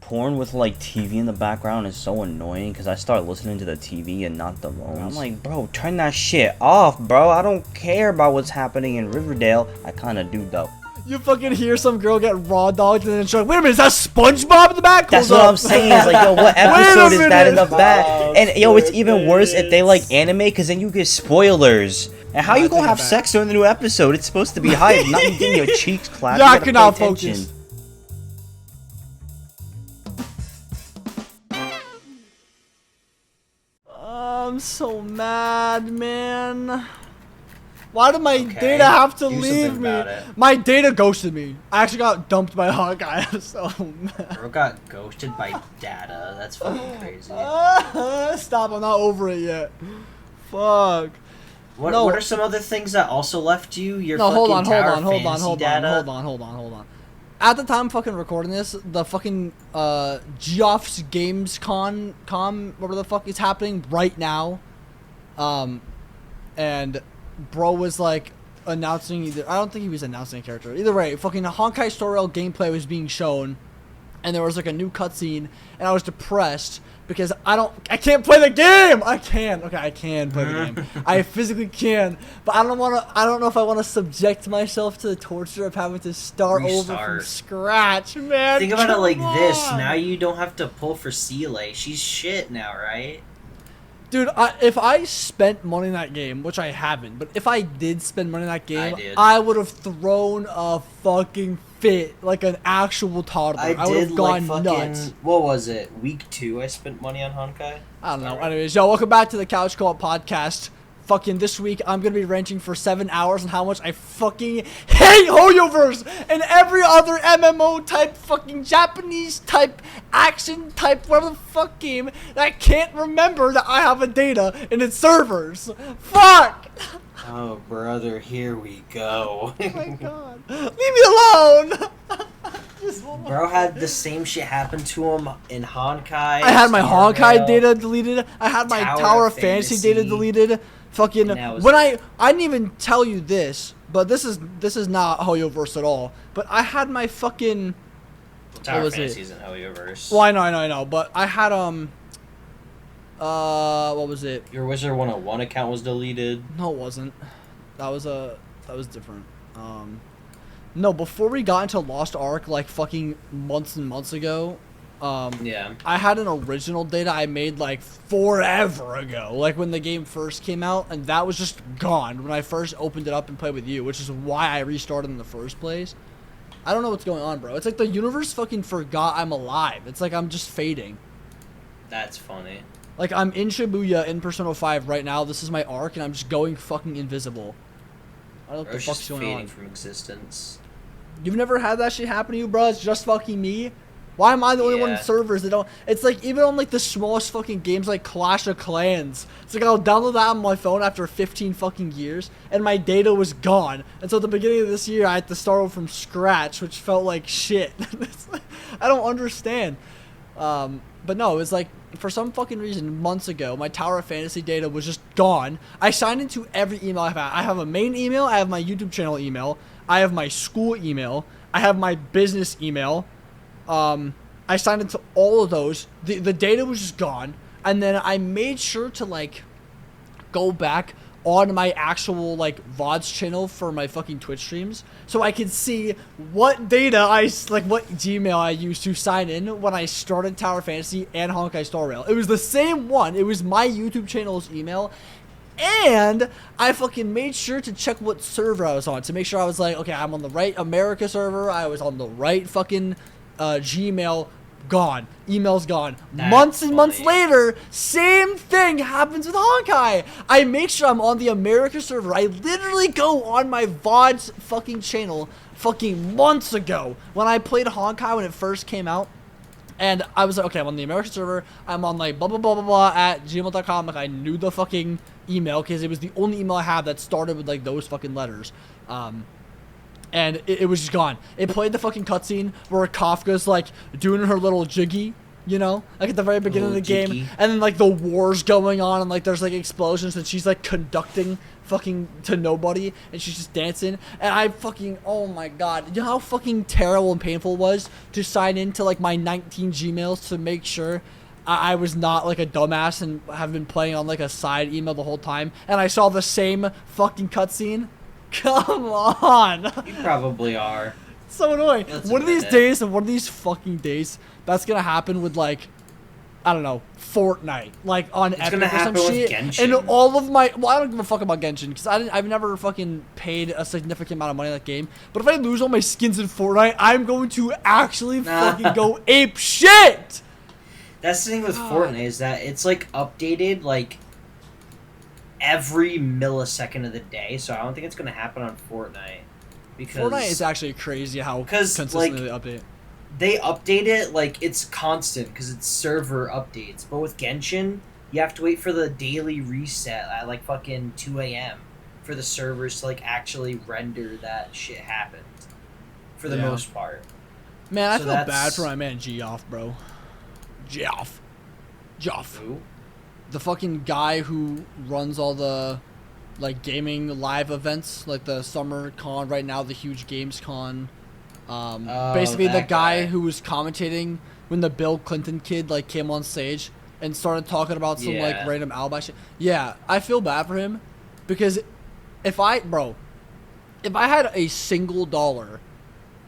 porn with like TV in the background is so annoying because I start listening to the TV and not the moans. I'm like, bro, turn that shit off, bro. I don't care about what's happening in Riverdale. I kind of do though. You fucking hear some girl get raw dogged and then she's like, wait a minute, is that SpongeBob in the back? That's what I'm saying. It's like, yo, what episode is that in the back? And yo, it's even worse if they like anime because then you get spoilers. And how you gonna have sex during the new episode? It's supposed to be hype, not you getting your cheeks clapped. Yeah, I cannot focus. I'm so mad, man. Why did my data have to leave me? My data ghosted me. I actually got dumped by Hawkeye. I'm so mad. Bro got ghosted by data. That's fucking crazy. Stop, I'm not over it yet. Fuck. What are some other things that also left you? Your fucking hold on. At the time fucking recording this, the fucking Geoff's Games Con, whatever the fuck is happening right now. And bro was like announcing I don't think he was announcing a character. Either way, fucking Honkai Star Rail gameplay was being shown, and there was like a new cutscene, and I was depressed because I can't play the game. I can play the game. I physically can, but I don't know if I want to subject myself to the torture of having to start over from scratch, man. Think about it like this. Now you don't have to pull for Seele. She's shit now, right? Dude, if I spent money in that game, which I haven't, but if I did spend money in that game, I would have thrown a fucking fit like an actual toddler. I would have gone nuts. What was it? Week 2 I spent money on Honkai? I don't know. Anyways, yo, welcome back to the Couch Co-op podcast. Fucking this week, I'm going to be ranting for 7 hours on how much I fucking hate Hoyoverse and every other MMO type, fucking Japanese type, action type, whatever the fuck game that I can't remember that I have a data in its servers. Fuck! Oh, brother, here we go. Oh my god. Leave me alone! Bro had the same shit happen to him in Honkai. I had my Honkai data deleted. I had my Tower of Fantasy data deleted. Fucking when I didn't even tell you this, but this is not Hoyoverse at all. But I had my fucking Tower of Fantasy isn't Hoyoverse. Well, I know, but I had what was it? Your Wizard 101 account was deleted. No, it wasn't. That was different. No, before we got into Lost Ark, like fucking months and months ago. Yeah. I had an original data I made like forever ago, like when the game first came out, and that was just gone when I first opened it up and played with you, which is why I restarted in the first place. I don't know what's going on, bro. It's like the universe fucking forgot I'm alive. It's like I'm just fading. That's funny. Like I'm in Shibuya in Persona 5 right now. This is my arc, and I'm just going fucking invisible. I don't know what the fuck's going on. Fading from existence. You've never had that shit happen to you, bro? It's just fucking me. Why am I the only one in servers that don't? It's like even on like the smallest fucking games like Clash of Clans. It's like I'll download that on my phone after 15 fucking years, and my data was gone. And so at the beginning of this year, I had to start over from scratch, which felt like shit. I don't understand. But no, it was like for some fucking reason months ago, my Tower of Fantasy data was just gone. I signed into every email I've had. I have a main email. I have my YouTube channel email. I have my school email. I have my business email. I signed into all of those. The data was just gone. And then I made sure to, like, go back on my actual, like, VODs channel for my fucking Twitch streams. So I could see what data what Gmail I used to sign in when I started Tower Fantasy and Honkai Star Rail. It was the same one. It was my YouTube channel's email. And I fucking made sure to check what server I was on to make sure I was like, okay, I'm on the right America server. I was on the right fucking... Gmail gone, emails gone. Months and months later, same thing happens with Honkai. I make sure I'm on the America server. I literally go on my VODs fucking channel fucking months ago when I played Honkai when it first came out. And I was like, okay, I'm on the American server. I'm on like blah, blah, blah, blah, blah at gmail.com. Like I knew the fucking email because it was the only email I have that started with like those fucking letters. And it was just gone. It played the fucking cutscene where Kafka's like doing her little jiggy You know, like at the very beginning of the game, cheeky. and then like the war's going on, and like there's like explosions, and she's like conducting fucking to nobody, and she's just dancing, and I fucking, oh my god, you know how fucking terrible and painful it was to sign into like my 19 Gmails to make sure I was not like a dumbass and have been playing on like a side email the whole time, and I saw the same fucking cutscene. Come on. You probably are. So annoying. Let's One of these admit it. days, and one of these fucking days, that's gonna happen with like, I don't know, Fortnite, like on It's Epic gonna or some happen with shit. Genshin. And all of my, well, I don't give a fuck about Genshin because I've never fucking paid a significant amount of money in that game. But if I lose all my skins in Fortnite, I'm going to actually fucking go ape shit. That's the thing with Fortnite is that it's like updated like every millisecond of the day, so I don't think it's gonna happen on Fortnite because Fortnite is actually crazy how 'cause, consistently like, they update. they update it like it's constant because it's server updates. But with Genshin, you have to wait for the daily reset at like fucking 2 a.m. for the servers to like actually render that shit happen. For the Yeah. most part. Man, I So feel bad that's- for my man Geoff, bro. Geoff. Who? The fucking guy who runs all the like gaming live events, like the summer con right now, the huge games con. Basically the that guy guy. who was commentating when the Bill Clinton kid like came on stage and started talking about some like Yeah. random alibi shit. Yeah, I feel bad for him because if I had a single dollar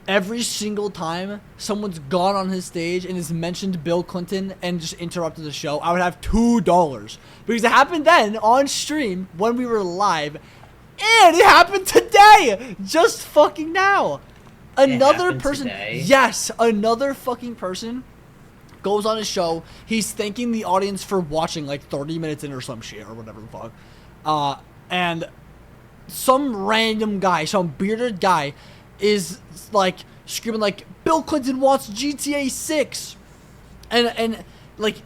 every single time someone's gone on his stage and has mentioned Bill Clinton and just interrupted the show, I would have $2 because it happened then on stream when we were live, and it happened today, just fucking now. Another happened person, today? yes, another fucking person goes on his show. He's thanking the audience for watching like 30 minutes in or some shit or whatever the fuck, and some random guy, some bearded guy, is like screaming like Bill Clinton wants GTA 6, and like,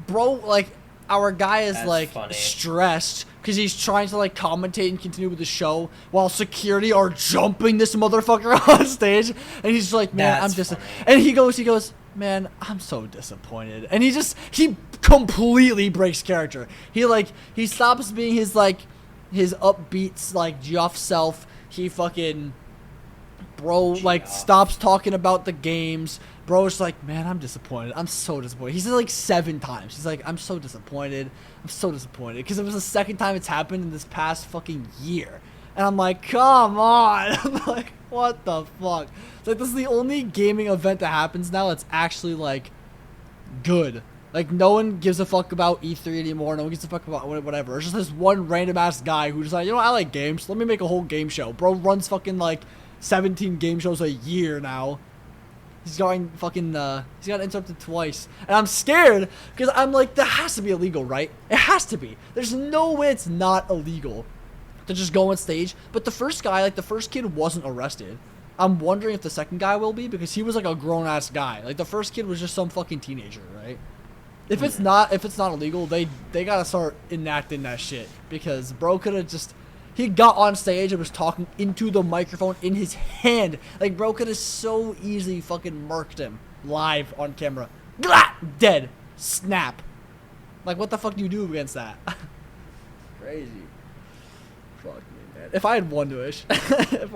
bro, like our guy is That's like funny. stressed because he's trying to like commentate and continue with the show while security are jumping this motherfucker on stage, and he's like, man, That's I'm just, funny. and he goes, man, I'm so disappointed, and he completely breaks character. He stops being his upbeat like Geoff self. He fucking, bro, like Geoff. stops talking about the games. Bro's like, man, I'm disappointed. I'm so disappointed. He said it like 7 times. He's like, I'm so disappointed. I'm so disappointed because it was the second time it's happened in this past fucking year. And I'm like, come on. I'm like, what the fuck? It's like, this is the only gaming event that happens now that's actually like good. Like, no one gives a fuck about E3 anymore. No one gives a fuck about whatever. It's just this one random ass guy who's like, you know what, I like games. Let me make a whole game show. Bro runs fucking like 17 game shows a year now. He's going fucking, he's got interrupted twice. And I'm scared because I'm like, that has to be illegal, right? It has to be. There's no way it's not illegal to just go on stage. But the first guy, like the first kid wasn't arrested. I'm wondering if the second guy will be because he was like a grown ass guy. Like the first kid was just some fucking teenager, right? If it's not illegal, they gotta start enacting that shit because bro could have just, he got on stage and was talking into the microphone in his hand. Like bro could have so easily fucking murked him live on camera. Glah! Dead. Snap. Like what the fuck do you do against that? Crazy. Fuck me, man. If I had one wish, if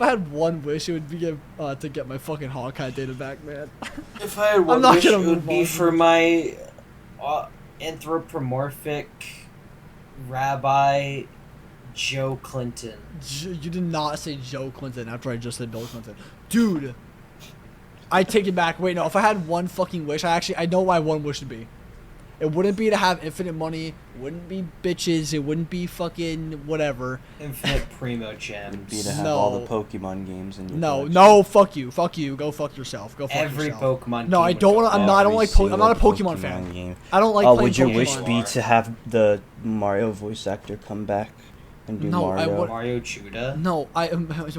I had one wish, it would be to get my fucking Hawkeye data back, man. If I had one not wish, gonna it move would be on. for my anthropomorphic Rabbi Joe Clinton. You did not say Joe Clinton after I just said Bill Clinton. Dude. I take it back. Wait, no. If I had one fucking wish, I know why one wish would be. It wouldn't be to have infinite money. It wouldn't be bitches. It wouldn't be fucking whatever. Infinite Primo Would be Gems. to have No. all the Pokemon games in your No, collection. no, fuck you. Fuck you. Go fuck yourself. Go fuck Every yourself. Pokemon No, I game don't would want go to. I don't Every like. I'm not a single Pokemon fan. game. I don't like Oh, playing would your Pokemon. wish be to have the Mario voice actor come back and do No, I Mario? would- Mario Judah. No,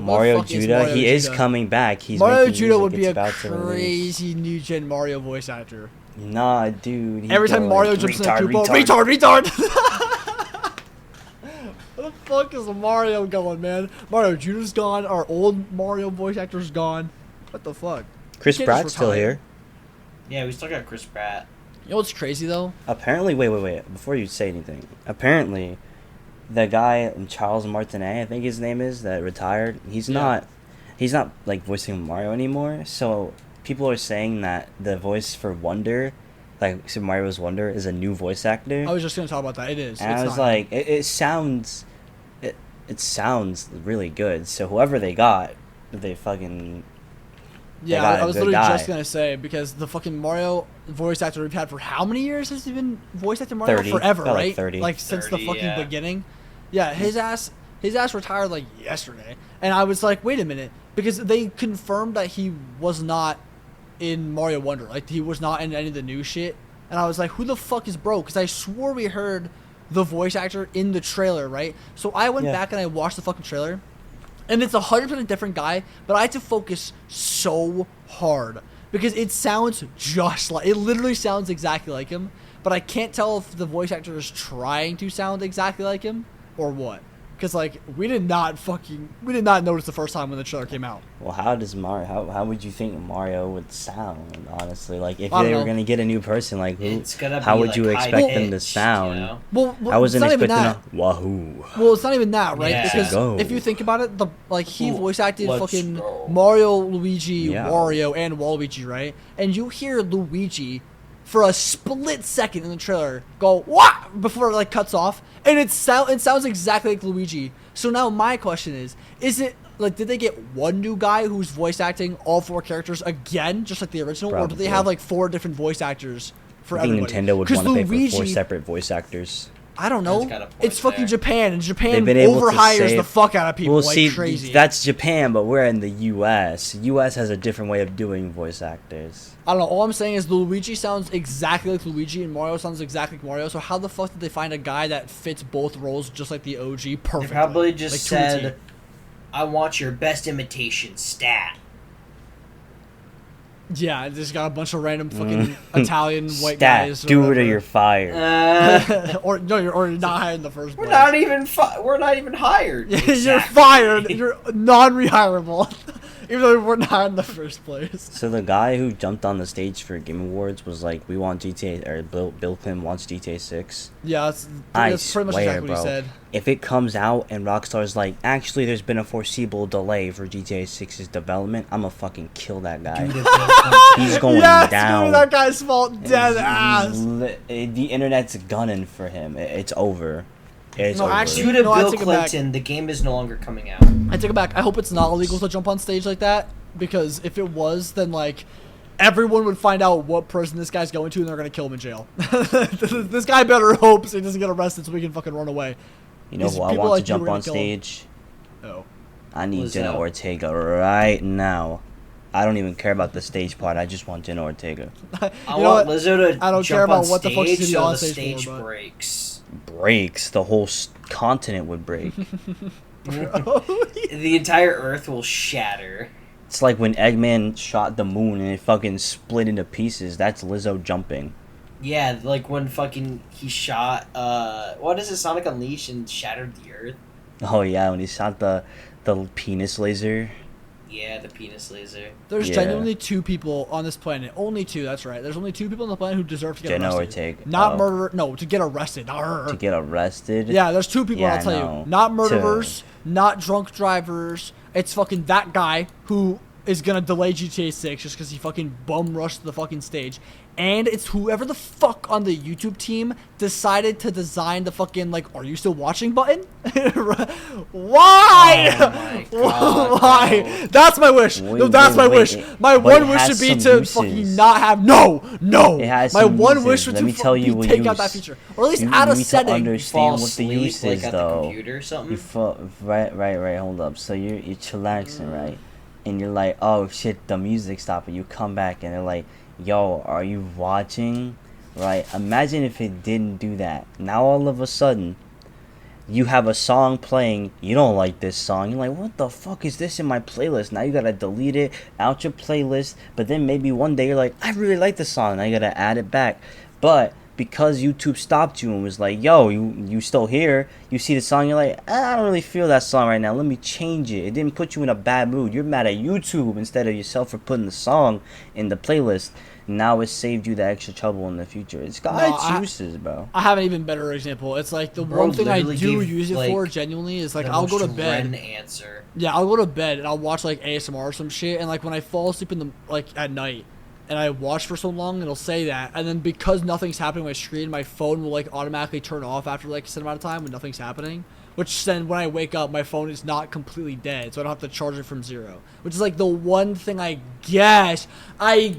Mario Judah, he is coming back. He's Mario making Judah music. would be It's a about to release. crazy new gen Mario voice actor. Nah, dude. he'd Every go time Mario like, jumps in a retard, Koopa, retard. retard. Where the fuck is Mario going, man? Mario Judah's gone. Our old Mario voice actor's gone. What the fuck? Chris Can't just Pratt's still retire. here. Yeah, we still got Chris Pratt. You know what's crazy though? Apparently, wait. Before you say anything, apparently, the guy Charles Martinet, I think his name is, that retired. He's not like voicing Mario anymore. So people are saying that the voice for Wonder, like Super Mario's Wonder, is a new voice actor. I was just gonna talk about that. It is. And It's I was not like, it sounds, it sounds really good. So whoever they got, they fucking. Yeah, got a I was good literally guy. just gonna say, because the fucking Mario voice actor we've had for how many years has he been voice acting Mario? 30. Forever, About like right? 30. Like since the 30, fucking yeah. beginning. Yeah, his ass retired like yesterday, and I was like, wait a minute, because they confirmed that he was not in Mario Wonder, like he was not in any of the new shit, and I was like, who the fuck is bro? Because I swore we heard the voice actor in the trailer, right? So I went Yeah. back and I watched the fucking trailer. And it's 100% different guy, but I had to focus so hard because it sounds just like, it literally sounds exactly like him, but I can't tell if the voice actor is trying to sound exactly like him or what. Because like we did not notice the first time when the trailer came out. Well, how does Mario? How would you think Mario would sound? Honestly, like if I don't they were know. gonna get a new person, like who? It's gonna How be, would like, you high expect them to pitched, sound? you know? Well, I wasn't it's not even expecting that. a wahoo. Well, it's not even that, right? Yeah. Because Go. if you think about it, he Ooh, voice acted let's fucking go. Mario, Luigi, Yeah. Wario, and Waluigi, right? And you hear Luigi for a split second in the trailer go "Wah!" before it like cuts off, and it sounds exactly like Luigi. So now my question is it like, did they get one new guy who's voice acting all 4 characters again, just like the original, or do they Probably. have like 4 different voice actors for I think everybody? Nintendo would 'Cause want to pay for 4 Luigi- separate voice actors. I don't know. That's got a point It's fucking there. Japan, and Japan They've been able to overhires save- the fuck out of people Well, like see, crazy. that's Japan, but we're in the U.S. U.S. has a different way of doing voice actors. I don't know. All I'm saying is Luigi sounds exactly like Luigi, and Mario sounds exactly like Mario. So how the fuck did they find a guy that fits both roles just like the OG They perfectly? probably just Like, to a T. said, "I want your best imitation stat." Yeah, just got a bunch of random fucking Italian white Stat, guys. do it or whatever. you're fired. or no, you're not hired in the first place. We're not even hired. You're Exactly. fired. You're non-rehirable, even though we're not in the first place. So the guy who jumped on the stage for Game Awards was like, "We want GTA," or Bill Clinton wants GTA 6. Yeah, I that's pretty much swear, exactly what bro. he said. If it comes out and Rockstar's like, actually, there's been a foreseeable delay for GTA 6's development, I'ma fucking kill that guy. Dude, if Bill Clinton- He's going Yes, down. dude, that guy's fault. Dead He's ass. the internet's gunning for him. It's over. It's No, over. actually- Due to No, I Bill take it back. Clinton, the game is no longer coming out. I take it back. I hope it's not illegal to jump on stage like that, because if it was, then like everyone would find out what prison this guy's going to, and they're gonna kill him in jail. This guy better hope he doesn't get arrested so we can fucking run away. You know These who I people want like to you jump were gonna on kill him. stage? Oh, I need Who's Jenna that? Ortega right now. I don't even care about the stage part. I just want Jenna Ortega. I You know want what? Lizzo to I don't jump care about on what the fuck she's stage gonna be so on the stage stage for, but- breaks. Breaks. The whole continent would break. The entire Earth will shatter. It's like when Eggman shot the moon and it fucking split into pieces. That's Lizzo jumping. Yeah, like when fucking he shot, what is it, Sonic Unleashed and shattered the Earth? Oh yeah, when he shot the penis laser. Yeah, the penis laser. there's Yeah. genuinely 2 people on this planet. Only 2. That's right. There's only 2 people on the planet who deserve to get Jenna arrested. Ortega. Not Oh. murder. No, to get arrested. Not her. To get arrested. Yeah, there's 2 people, Yeah, I'll tell I you. know. Not murderers, not drunk drivers. It's fucking that guy who is gonna delay GTA 6 just because he fucking bum rushed the fucking stage. And it's whoever the fuck on the YouTube team decided to design the fucking, like, "Are you still watching" button? Why? Oh my God, Why? bro. That's my wish. Wait, No, that's wait, my wait, wish. it- My but one it wish has should be some to uses. fucking not have. No! It has My some one uses. wish would Let to me tell you fucking what take out use. that feature. Or at least You add a need to setting. understand what the Fall use asleep, is, like, though. at the computer or something. Right. Hold up. So you're chillaxing, right? And you're like, oh shit, the music stopped. And you come back and they're like, yo, are you watching? Right? Imagine if it didn't do that. Now all of a sudden, you have a song playing. You don't like this song. You're like, what the fuck is this in my playlist? Now you gotta delete it out your playlist. But then maybe one day you're like, I really like this song. Now you gotta add it back. But because YouTube stopped you and was like, yo, you still here, you see the song, you're like, I don't really feel that song right now, let me change it. It didn't put you in a bad mood. You're mad at YouTube instead of yourself for putting the song in the playlist. now it saved you the extra trouble in the future. It's got its uses, bro. I have an even better example. It's like the one thing I do use it for genuinely is like I'll go to bed. Answer. Yeah, I'll go to bed and I'll watch like ASMR or some shit, and like when I fall asleep in the like at night and I watch for so long, it'll say that, and then because nothing's happening on my screen, my phone will like automatically turn off after like a certain amount of time when nothing's happening. Which then when I wake up, my phone is not completely dead, so I don't have to charge it from zero. Which is like the one thing I guess I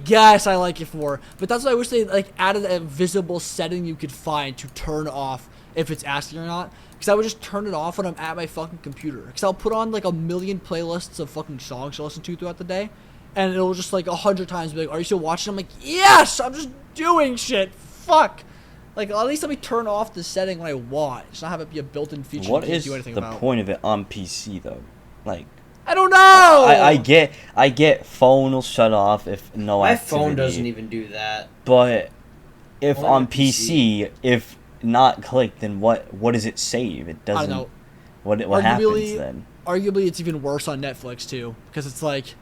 like it for. But that's why I wish they like added a visible setting you could find to turn off if it's asking or not. Because I would just turn it off when I'm at my fucking computer. Because I'll put on like a million playlists of fucking songs to listen to throughout the day. And it'll just like 100 times be like, are you still watching? I'm like, yes, I'm just doing shit. Fuck. Like, at least let me turn off the setting when I want. It's not have it be a built-in feature. What is the point of it on PC though? Like, I don't know. I get phone will shut off if no activity. My phone doesn't even do that. But if on PC, if not clicked, then what does it save? It doesn't. I don't know. What happens then? Arguably, it's even worse on Netflix too, because it's like.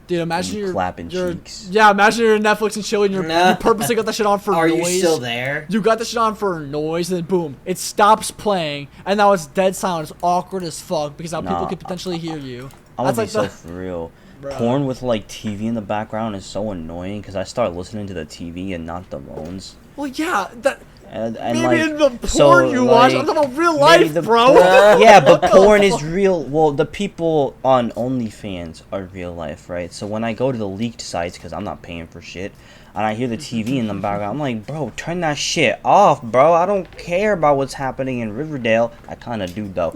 Dude, imagine you're clapping cheeks. Yeah, imagine you're Netflix and chilling. You purposely got that shit on for noise. Are you still there? You got that shit on for noise, and then boom, it stops playing, and now it's dead silent. It's awkward as fuck because now people could potentially hear you. I'm gonna be so for real. Bro. Porn with like TV in the background is so annoying because I start listening to the TV and not the moans. Well, yeah, that. And maybe like, in the porn you watch, I'm talking about real life, bro. Yeah, but porn is real. Well, the people on OnlyFans are real life, right? So when I go to the leaked sites, because I'm not paying for shit, and I hear the TV in the background, I'm like, bro, turn that shit off, bro. I don't care about what's happening in Riverdale. I kind of do, though.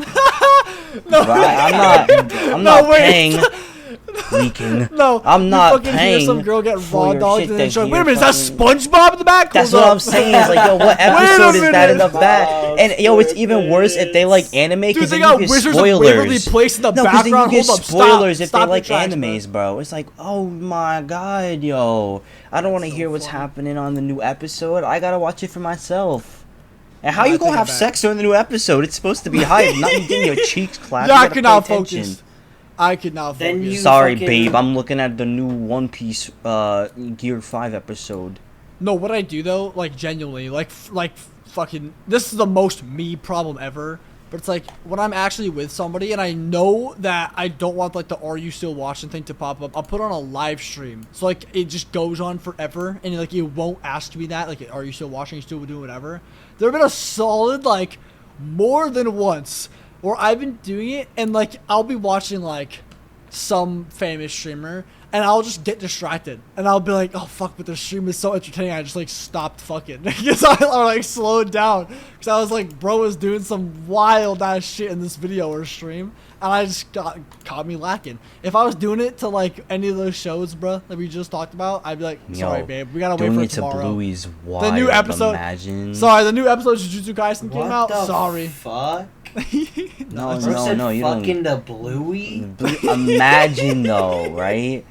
I'm not paying. Leaking. No, I'm not paying. Hear some girl get raw dogged and then she's like, wait a minute, is that fucking... SpongeBob in the back? That's what I'm saying. It's like, yo, what episode is that in the back? And yo, it's even worse if they like anime because then you get spoilers. No, because then you get spoilers if they like animes, bro. It's like, oh my god, yo, I don't want to hear what's happening on the new episode. I gotta watch it for myself. And how you gonna have sex during the new episode? It's supposed to be hype, not you getting your cheeks clapped. Yeah, I could not focus. I could not focus. Sorry, babe. I'm looking at the new One Piece Gear 5 episode. No, what I do though, like genuinely, like fucking, this is the most me problem ever. But it's like when I'm actually with somebody and I know that I don't want like the "Are you still watching" thing to pop up, I'll put on a live stream. So like it just goes on forever, and like it won't ask me that. Like, are you still watching? Are you still doing whatever? There have been a solid like more than once. Or I've been doing it, and like I'll be watching like some famous streamer, and I'll just get distracted, and I'll be like, "Oh fuck!" But the stream is so entertaining. I just like stopped fucking because I like slowed down because I was like, "Bro was doing some wild ass shit in this video or stream," and I just caught me lacking. If I was doing it to like any of those shows, bro, that we just talked about, I'd be like, "Sorry, babe, we gotta wait for tomorrow." Bluey's wild, the new episode. Imagine. Sorry, the new episode of Jujutsu Kaisen came out. Sorry. Fuck. No, you don't. Fucking the Bluey. Imagine though, right?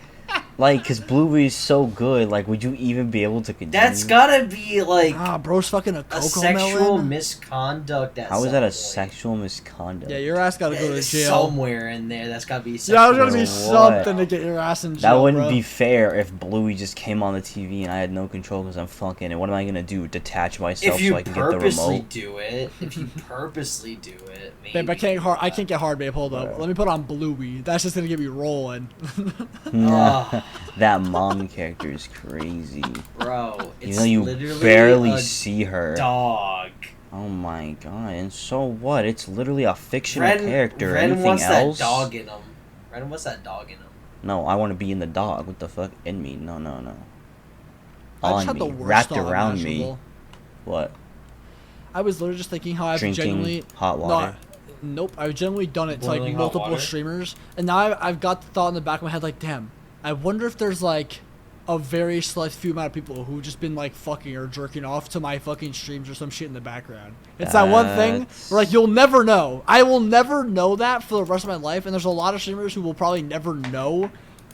Like, cause Bluey is so good. Like, would you even be able to continue? That's gotta be like bro's fucking a cocoa sexual melon. misconduct. How is that a sexual misconduct? Yeah, your ass gotta go to jail somewhere in there. That's gotta be. Yeah, there's gotta be something to get your ass in jail. That wouldn't be fair if Bluey just came on the TV and I had no control because I'm fucking. And what am I gonna do? Detach myself so I can get the remote? If you purposely do it, maybe. Babe, I can't get hard, babe. Hold up. Let me put on Bluey. That's just gonna get me rolling. That mom character is crazy, bro. It's you barely see her. Dog. Oh my god! And so what? It's literally a fictional character. Ren Anything wants else? that dog in him. Ren wants that dog in him. No, I want to be in the dog. What the fuck? In me? No. I On me, wrapped around me. What? I was literally just thinking how I've Drinking genuinely hot water. Nope, I've generally done it to like Boiling multiple streamers, and now I've got the thought in the back of my head like, damn, I wonder if there's like a very select few amount of people who've just been like fucking or jerking off to my fucking streams or some shit in the background. It's that one thing where like you'll never know. I will never know that for the rest of my life, and there's a lot of streamers who will probably never know,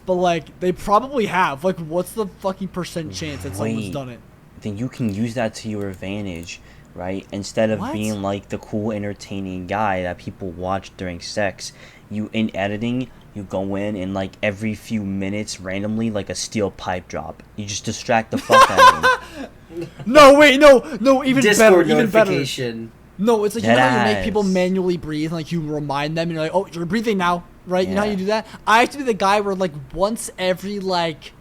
but like they probably have. Like, what's the fucking % chance that someone's done it? Then you can use that to your advantage. Right? Instead of being like the cool, entertaining guy that people watch during sex, you in editing, You go in and like every few minutes, randomly, like a steel pipe drop. You just distract the fuck out of them. No, wait, no, even Discord better, even better. notification. No, it's like, you know how you make people Deadass. manually breathe, and like you remind them, and you're like, oh, you're breathing now, right? You know how Yeah. you do that? I have to be the guy where like once every like,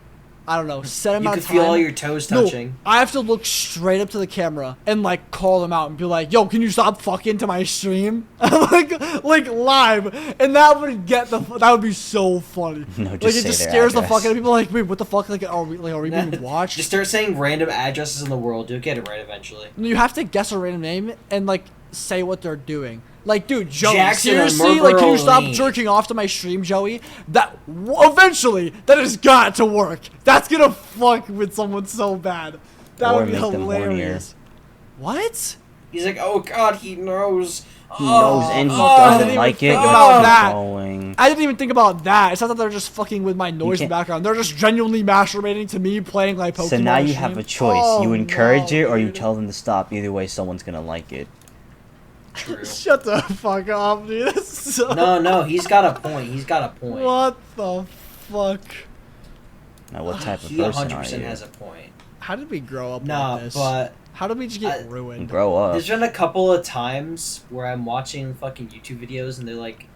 I don't know, set You amount can of time. feel all your toes touching. No, I have to look straight up to the camera and like call them out and be like, "Yo, can you stop fucking to my stream?" like live, and that would that would be so funny. No, like just it say just their scares the address. fuck out of people. Like, wait, what the fuck? Like, are we being watched? Just start saying random addresses in the world. You'll get it right eventually. You have to guess a random name and like say what they're doing. Like, dude, Joey, Jackson or seriously, like, can you Marlboro stop Lane. jerking off to my stream, Joey? Eventually, that has got to work. That's gonna fuck with someone so bad. That Or would be make them hilarious. What? He's like, oh god, he knows. He knows and he I doesn't didn't even like it. think about that. Going. I didn't even think about that. It's not that they're just fucking with my noise in can't- the background. They're just genuinely masturbating to me playing like Pokemon. So now you stream. have a choice. Oh, You encourage no, it or you dude. tell them to stop. Either way, someone's gonna like it. True. Shut the fuck up, dude. That's so... No, he's got a point. He's got a point. What the fuck? Now, what type of He person 100% are you? has a point. How did we grow up No, like this? but How did we just get I- ruined? Grow up. there's been a couple of times where I'm watching fucking YouTube videos and they're like,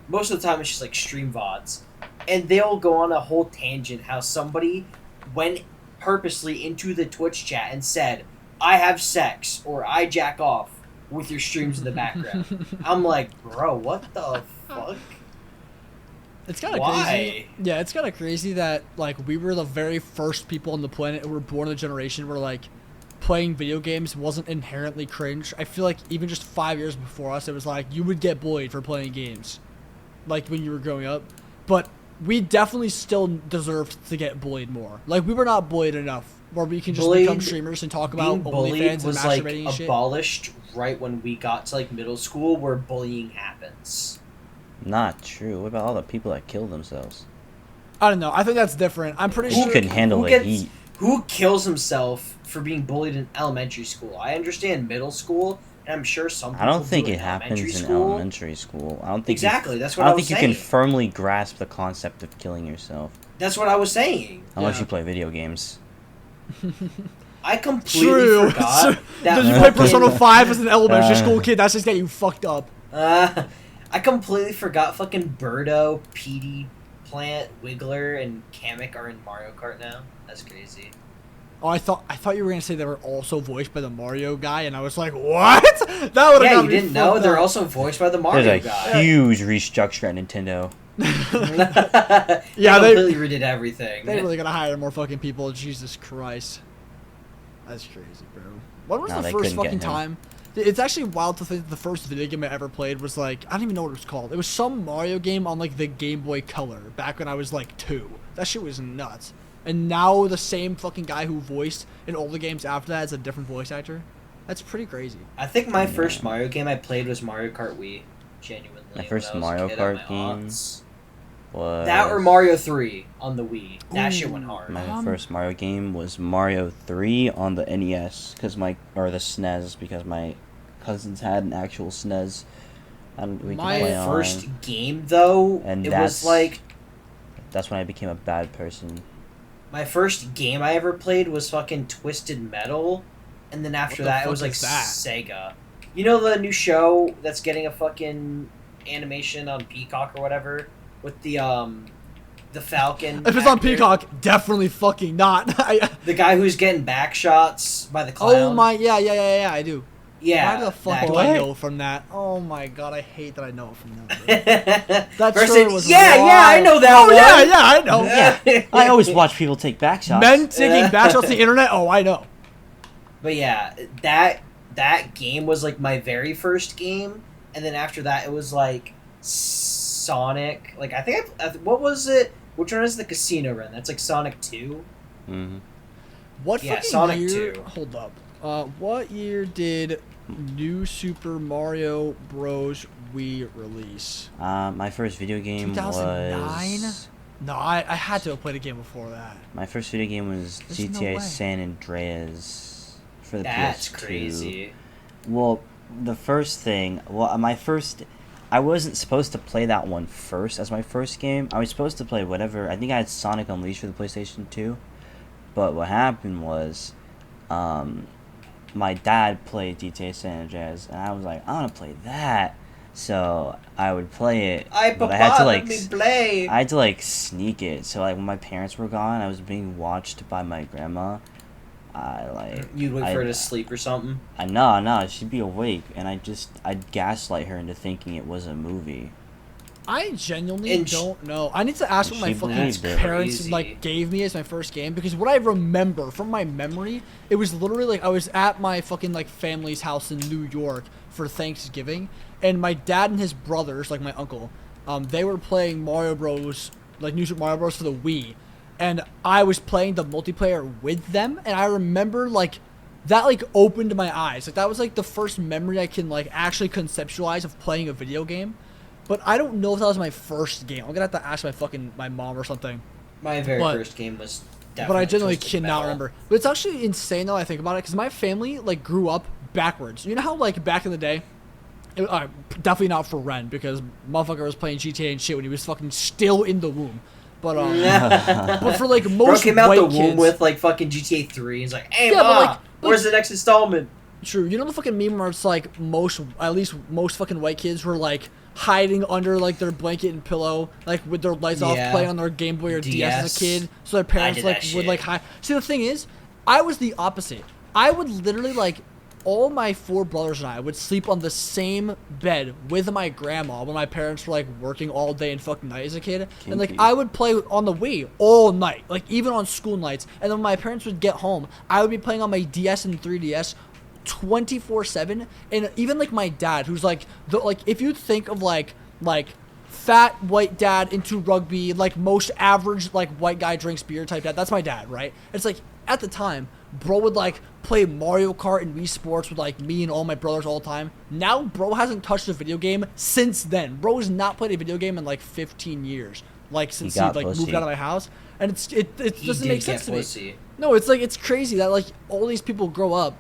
most of the time it's just like stream VODs. And they'll go on a whole tangent how somebody went purposely into the Twitch chat and said, I have sex or I jack off with your streams in the background. I'm like, bro, what the fuck? It's kind of Why? crazy. Yeah, it's kind of crazy that like we were the very first people on the planet who were born in a generation where like playing video games wasn't inherently cringe. I feel like even just 5 years before us, it was like you would get bullied for playing games, like when you were growing up. But we definitely still deserved to get bullied more. Like we were not bullied enough where we can just become Bullied- streamers and talk Being about bullied OnlyFans and was like masturbating and shit. abolished right when we got to like middle school where bullying happens. Not true. What about all the people that kill themselves? I don't know. I think that's different. I'm pretty Who sure. can handle who the gets- heat? Who kills himself for being bullied in elementary school? I understand middle school, and I'm sure some people I don't think do it happens in school. elementary school. I don't think Exactly, that's what I I don't was think you can saying. firmly grasp the concept of killing yourself That's what I was saying. unless Yeah. you play video games. I completely True. forgot that Did you play fucking- Persona 5 as an elementary Uh. school kid? That's just getting you fucked up. I completely forgot fucking Birdo, PD Plant, Wiggler, and Kamek are in Mario Kart now. That's crazy. Oh, I thought you were gonna say they were also voiced by the Mario guy, and I was like, what? That would have Yeah, got you me didn't know? fucked They're up. also voiced by the Mario There's a guy. huge restructure at Nintendo. Yeah, they they- completely redid everything. They really gotta hire more fucking people. Jesus Christ, that's crazy, bro. When was No, the they first couldn't get fucking him. time? It's actually wild to think that the first video game I ever played was like, I don't even know what it was called. It was some Mario game on like the Game Boy Color back when I was like 2. That shit was nuts. And now the same fucking guy who voiced in all the games after that is a different voice actor. That's pretty crazy. I think my first Mario game I played was Mario Kart Wii. Genuinely. My when first I was a Mario kid at Kart my game aunt's. Was That or Mario 3 on the Wii. That shit went hard. My first Mario game was Mario 3 on the NES or the SNES because my cousins had an actual SNES. And we could My play My on. first game though, And it that's was like That's when I became a bad person. my first game I ever played was fucking Twisted Metal, and then after What the that it fuck was like is that? Sega. You know the new show that's getting a fucking animation on Peacock or whatever with the Falcon. If it's on actor? Peacock, definitely fucking not. The guy who's getting back shots by the clown. Oh my, yeah, I do. Yeah. Why the fuck that do guy. I know from that? Oh my god, I hate that I know it from that. That Person, trailer was yeah, I wild. know that Oh one. yeah, I know. Yeah, I always watch people take back shots. Men taking back shots on the internet. Oh, I know. But yeah, that game was like my very first game, and then after that it was like Sonic. Like I think what was it? Which one is the casino run? That's like Sonic 2. Mm-hmm. What Yeah, fucking Sonic year? 2. Hold up. What year did New Super Mario Bros. Wii release? My first video game 2009? was. No, I had to have played a game before that. My first video game was There's no GTA way. San Andreas for the That's PS2. crazy. Well, the first thing. Well, my first I wasn't supposed to play that one first as my first game. I was supposed to play whatever. I think I had Sonic Unleashed for the PlayStation 2. But what happened was, my dad played GTA San Andreas, and I was like, I want to play that. So I would play it, but I had to like, I had to like sneak it. So like when my parents were gone, I was being watched by my grandma. You'd wait for her to sleep or something. No, she'd be awake, and I'd gaslight her into thinking it was a movie. I genuinely don't know. I need to ask what my fucking parents like gave me as my first game, because what I remember from my memory, it was literally like I was at my fucking like family's house in New York for Thanksgiving, and my dad and his brothers, like my uncle, they were playing Mario Bros, like New Super Mario Bros for the Wii, and I was playing the multiplayer with them, and I remember like that like opened my eyes. Like that was like the first memory I can like actually conceptualize of playing a video game. But I don't know if that was my first game. I'm gonna have to ask my mom or something. My very first game was definitely. But I genuinely cannot remember. But it's actually insane now I think about it, because my family like grew up backwards. You know how like back in the day, definitely not for Ren, because motherfucker was playing GTA and shit when he was fucking still in the womb. But but for like most came out white the womb kids, with like fucking GTA 3. He's like, hey, Ma, where's the next installment? True. You know the fucking meme where it's like most fucking white kids were like hiding under like their blanket and pillow, like with their lights off, playing on their Game Boy or DS as a kid, so their parents like would like hide. See, the thing is, I was the opposite. I would literally like all my 4 brothers and I would sleep on the same bed with my grandma when my parents were like working all day and fucking night as a kid. And like I would play on the Wii all night, like even on school nights. And then when my parents would get home, I would be playing on my DS and 3DS 24/7. And even like my dad, who's like if you think of like fat white dad into rugby, like most average like white guy drinks beer type dad, that's my dad, right? It's like at the time, bro would like play Mario Kart and Wii Sports with like me and all my brothers all the time. Now bro hasn't touched a video game since then. Bro has not played a video game in like 15 years, like since he like moved out of my house. And it doesn't make sense to me. No, it's like it's crazy that like all these people grow up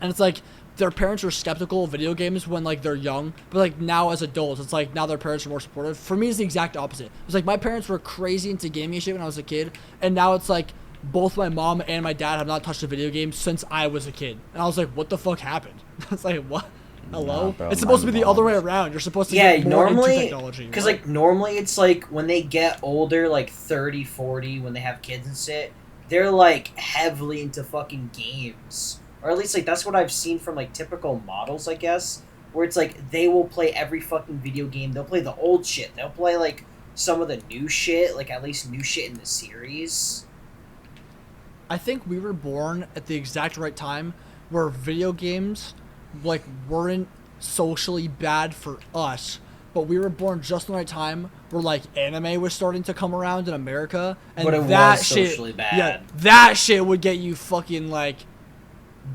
and it's like their parents are skeptical of video games when like they're young, but like now as adults, it's like now their parents are more supportive. For me, it's the exact opposite. It's like my parents were crazy into gaming and shit when I was a kid, and now it's like both my mom and my dad have not touched a video game since I was a kid. And I was like, what the fuck happened? It's like, what? Hello? Nah, bro, it's supposed to be the other way around. You're supposed to get more into technology. Because like normally it's like when they get older, like 30, 40, when they have kids and shit, they're like heavily into fucking games. Or at least, like, that's what I've seen from, like, typical models, I guess. Where it's, like, they will play every fucking video game. They'll play the old shit. They'll play, like, some of the new shit. Like, at least new shit in the series. I think we were born at the exact right time where video games, like, weren't socially bad for us. But we were born just in the right time where, like, anime was starting to come around in America. And but it that was shit, socially bad. Yeah, that shit would get you fucking, like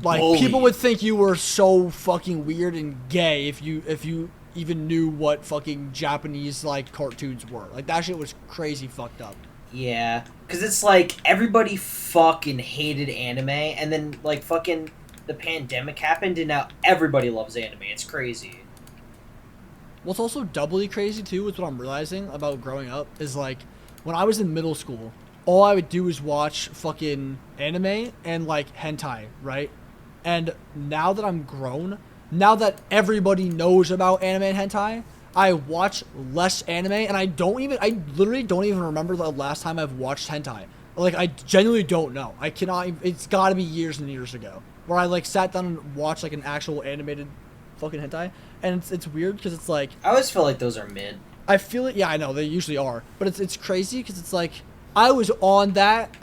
Bullied. People would think you were so fucking weird and gay if you even knew what fucking Japanese like cartoons were. Like that shit was crazy fucked up. Yeah, because it's like everybody fucking hated anime, and then like fucking the pandemic happened, and now everybody loves anime. It's crazy. What's also doubly crazy too is what I'm realizing about growing up is like when I was in middle school, all I would do is watch fucking anime and like hentai, right? And now that I'm grown, now that everybody knows about anime and hentai, I watch less anime, and I literally don't even remember the last time I've watched hentai. Like, I genuinely don't know. I cannot, it's gotta be years and years ago, where I like sat down and watched like an actual animated fucking hentai, and it's weird because it's like, I always feel like those are mid. I feel it, yeah, I know, they usually are, but it's crazy because it's like, I was on that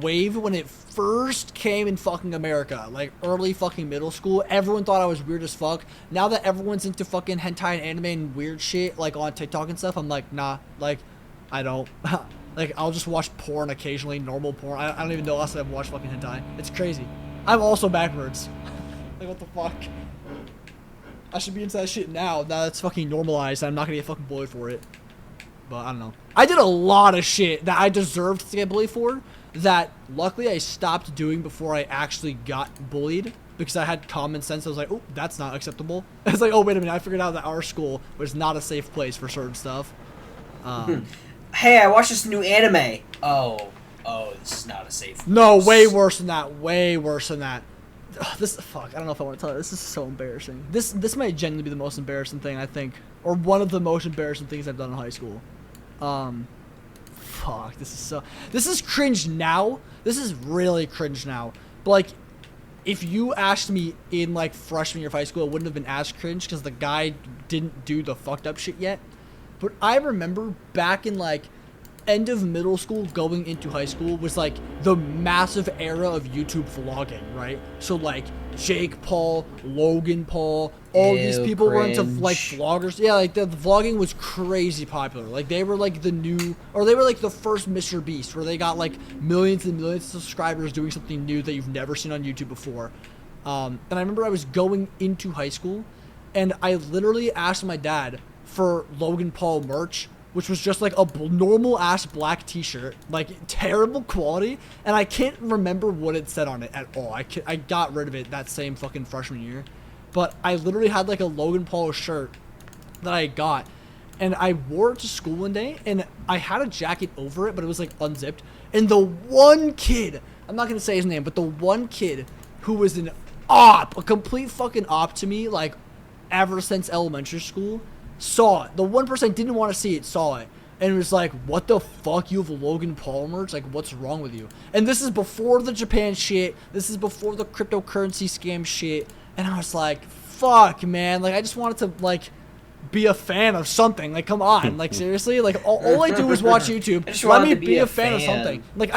wave when it first came in fucking America, like early fucking middle school. Everyone thought I was weird as fuck. Now that everyone's into fucking hentai and anime and weird shit, like on TikTok and stuff, I'm like, nah, like, I don't. Like, I'll just watch porn occasionally, normal porn. I don't even know last time I've watched fucking hentai. It's crazy. I'm also backwards. Like, what the fuck? I should be into that shit now. Now it's fucking normalized, and I'm not gonna get fucking bullied for it. but I don't know. I did a lot of shit that I deserved to get bullied for that luckily I stopped doing before I actually got bullied because I had common sense. I was like, oh, that's not acceptable. It's like, oh, wait a minute. I figured out that our school was not a safe place for certain stuff. Hey, I watched this new anime. Oh, this is not a safe place. No, way worse than that. Way worse than that. Ugh, fuck, I don't know if I want to tell you. This is so embarrassing. This might genuinely be the most embarrassing thing, I think. Or one of the most embarrassing things I've done in high school. Fuck, this is cringe now. This is really cringe now. But, like, if you asked me in, like, freshman year of high school, it wouldn't have been as cringe because the guy didn't do the fucked up shit yet. But I remember back in, like, end of middle school going into high school was, like, the massive era of YouTube vlogging, right? So, like, Jake Paul, Logan Paul, all these people were into, like, vloggers. Yeah, like, the vlogging was crazy popular. Like, they were, like, they were, like, the first Mr. Beast, where they got, like, millions and millions of subscribers doing something new that you've never seen on YouTube before. And I remember I was going into high school, and I literally asked my dad for Logan Paul merch, which was just like a normal ass black t-shirt, like terrible quality, and I can't remember what it said on it at all. I got rid of it that same fucking freshman year, but I literally had like a Logan Paul shirt that I got, and I wore it to school one day, and I had a jacket over it, but it was like unzipped, and the one kid, I'm not gonna say his name, but the one kid who was a complete fucking op to me, like ever since elementary school, saw it. The one person didn't want to see it saw it and was like, what the fuck, you have Logan Paul merch? Like, what's wrong with you? And this is before the Japan shit. This is before the cryptocurrency scam shit. And I was like, fuck, man. Like, I just wanted to, like, be a fan of something. Like, come on. Like, seriously? Like, all I do is watch YouTube. Let me be a fan of something. Like,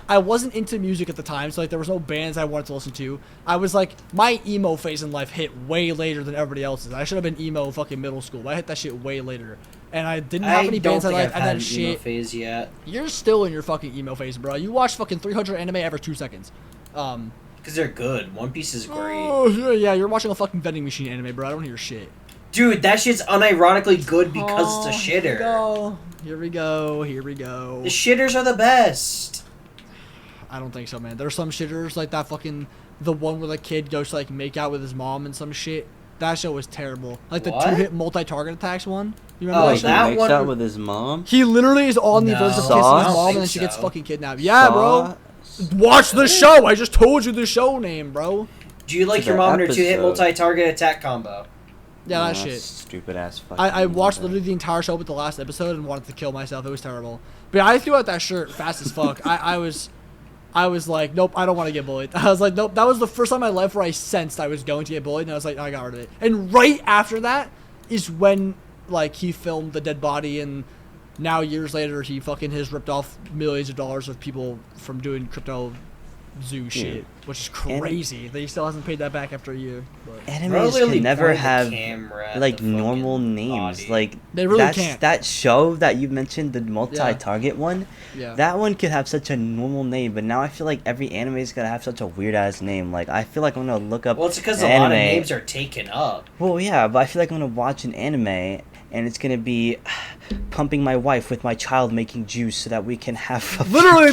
I wasn't into music at the time, so, like, there was no bands I wanted to listen to. I was, like, my emo phase in life hit way later than everybody else's. I should have been emo fucking middle school, but I hit that shit way later. And I didn't have any bands I liked. I had shit. Emo phase yet. You're still in your fucking emo phase, bro. You watch fucking 300 anime every 2 seconds. Because they're good. One Piece is great. Oh, yeah, you're watching a fucking vending machine anime, bro. I don't hear shit. Dude, that shit's unironically good because it's a shitter. Here we go. The shitters are the best. I don't think so, man. There's some shitters like that fucking, the one where the kid goes to like make out with his mom and some shit. That show was terrible. Like the 2-hit multi-target attacks one. You remember that show? That makes out with his mom? He literally is on the verge of kissing his mom and then she gets fucking kidnapped. Yeah, bro. Watch the show. I just told you the show name, bro. Do you like your mom in her 2-hit multi-target attack combo? Yeah, that shit. Stupid ass fucking. I watched literally the entire show with the last episode and wanted to kill myself. It was terrible. But I threw out that shirt fast as fuck. I was like, nope, I don't want to get bullied. I was like, nope. That was the first time in my life where I sensed I was going to get bullied, and I was like, I got rid of it. And right after that is when, like, he filmed the dead body, and now years later he fucking has ripped off millions of dollars of people from doing crypto zoo shit, which is crazy that he still hasn't paid that back after a year. But animes can never have like normal names. Body. Like they really can't. That show that you mentioned, the multi-target one, that one could have such a normal name, but now I feel like every anime is gonna have such a weird ass name. Like I feel like I'm gonna look up. Well, it's because a lot of names are taken up. Well, yeah, but I feel like I'm gonna watch an anime and it's gonna be pumping my wife with my child making juice so that we can have literally.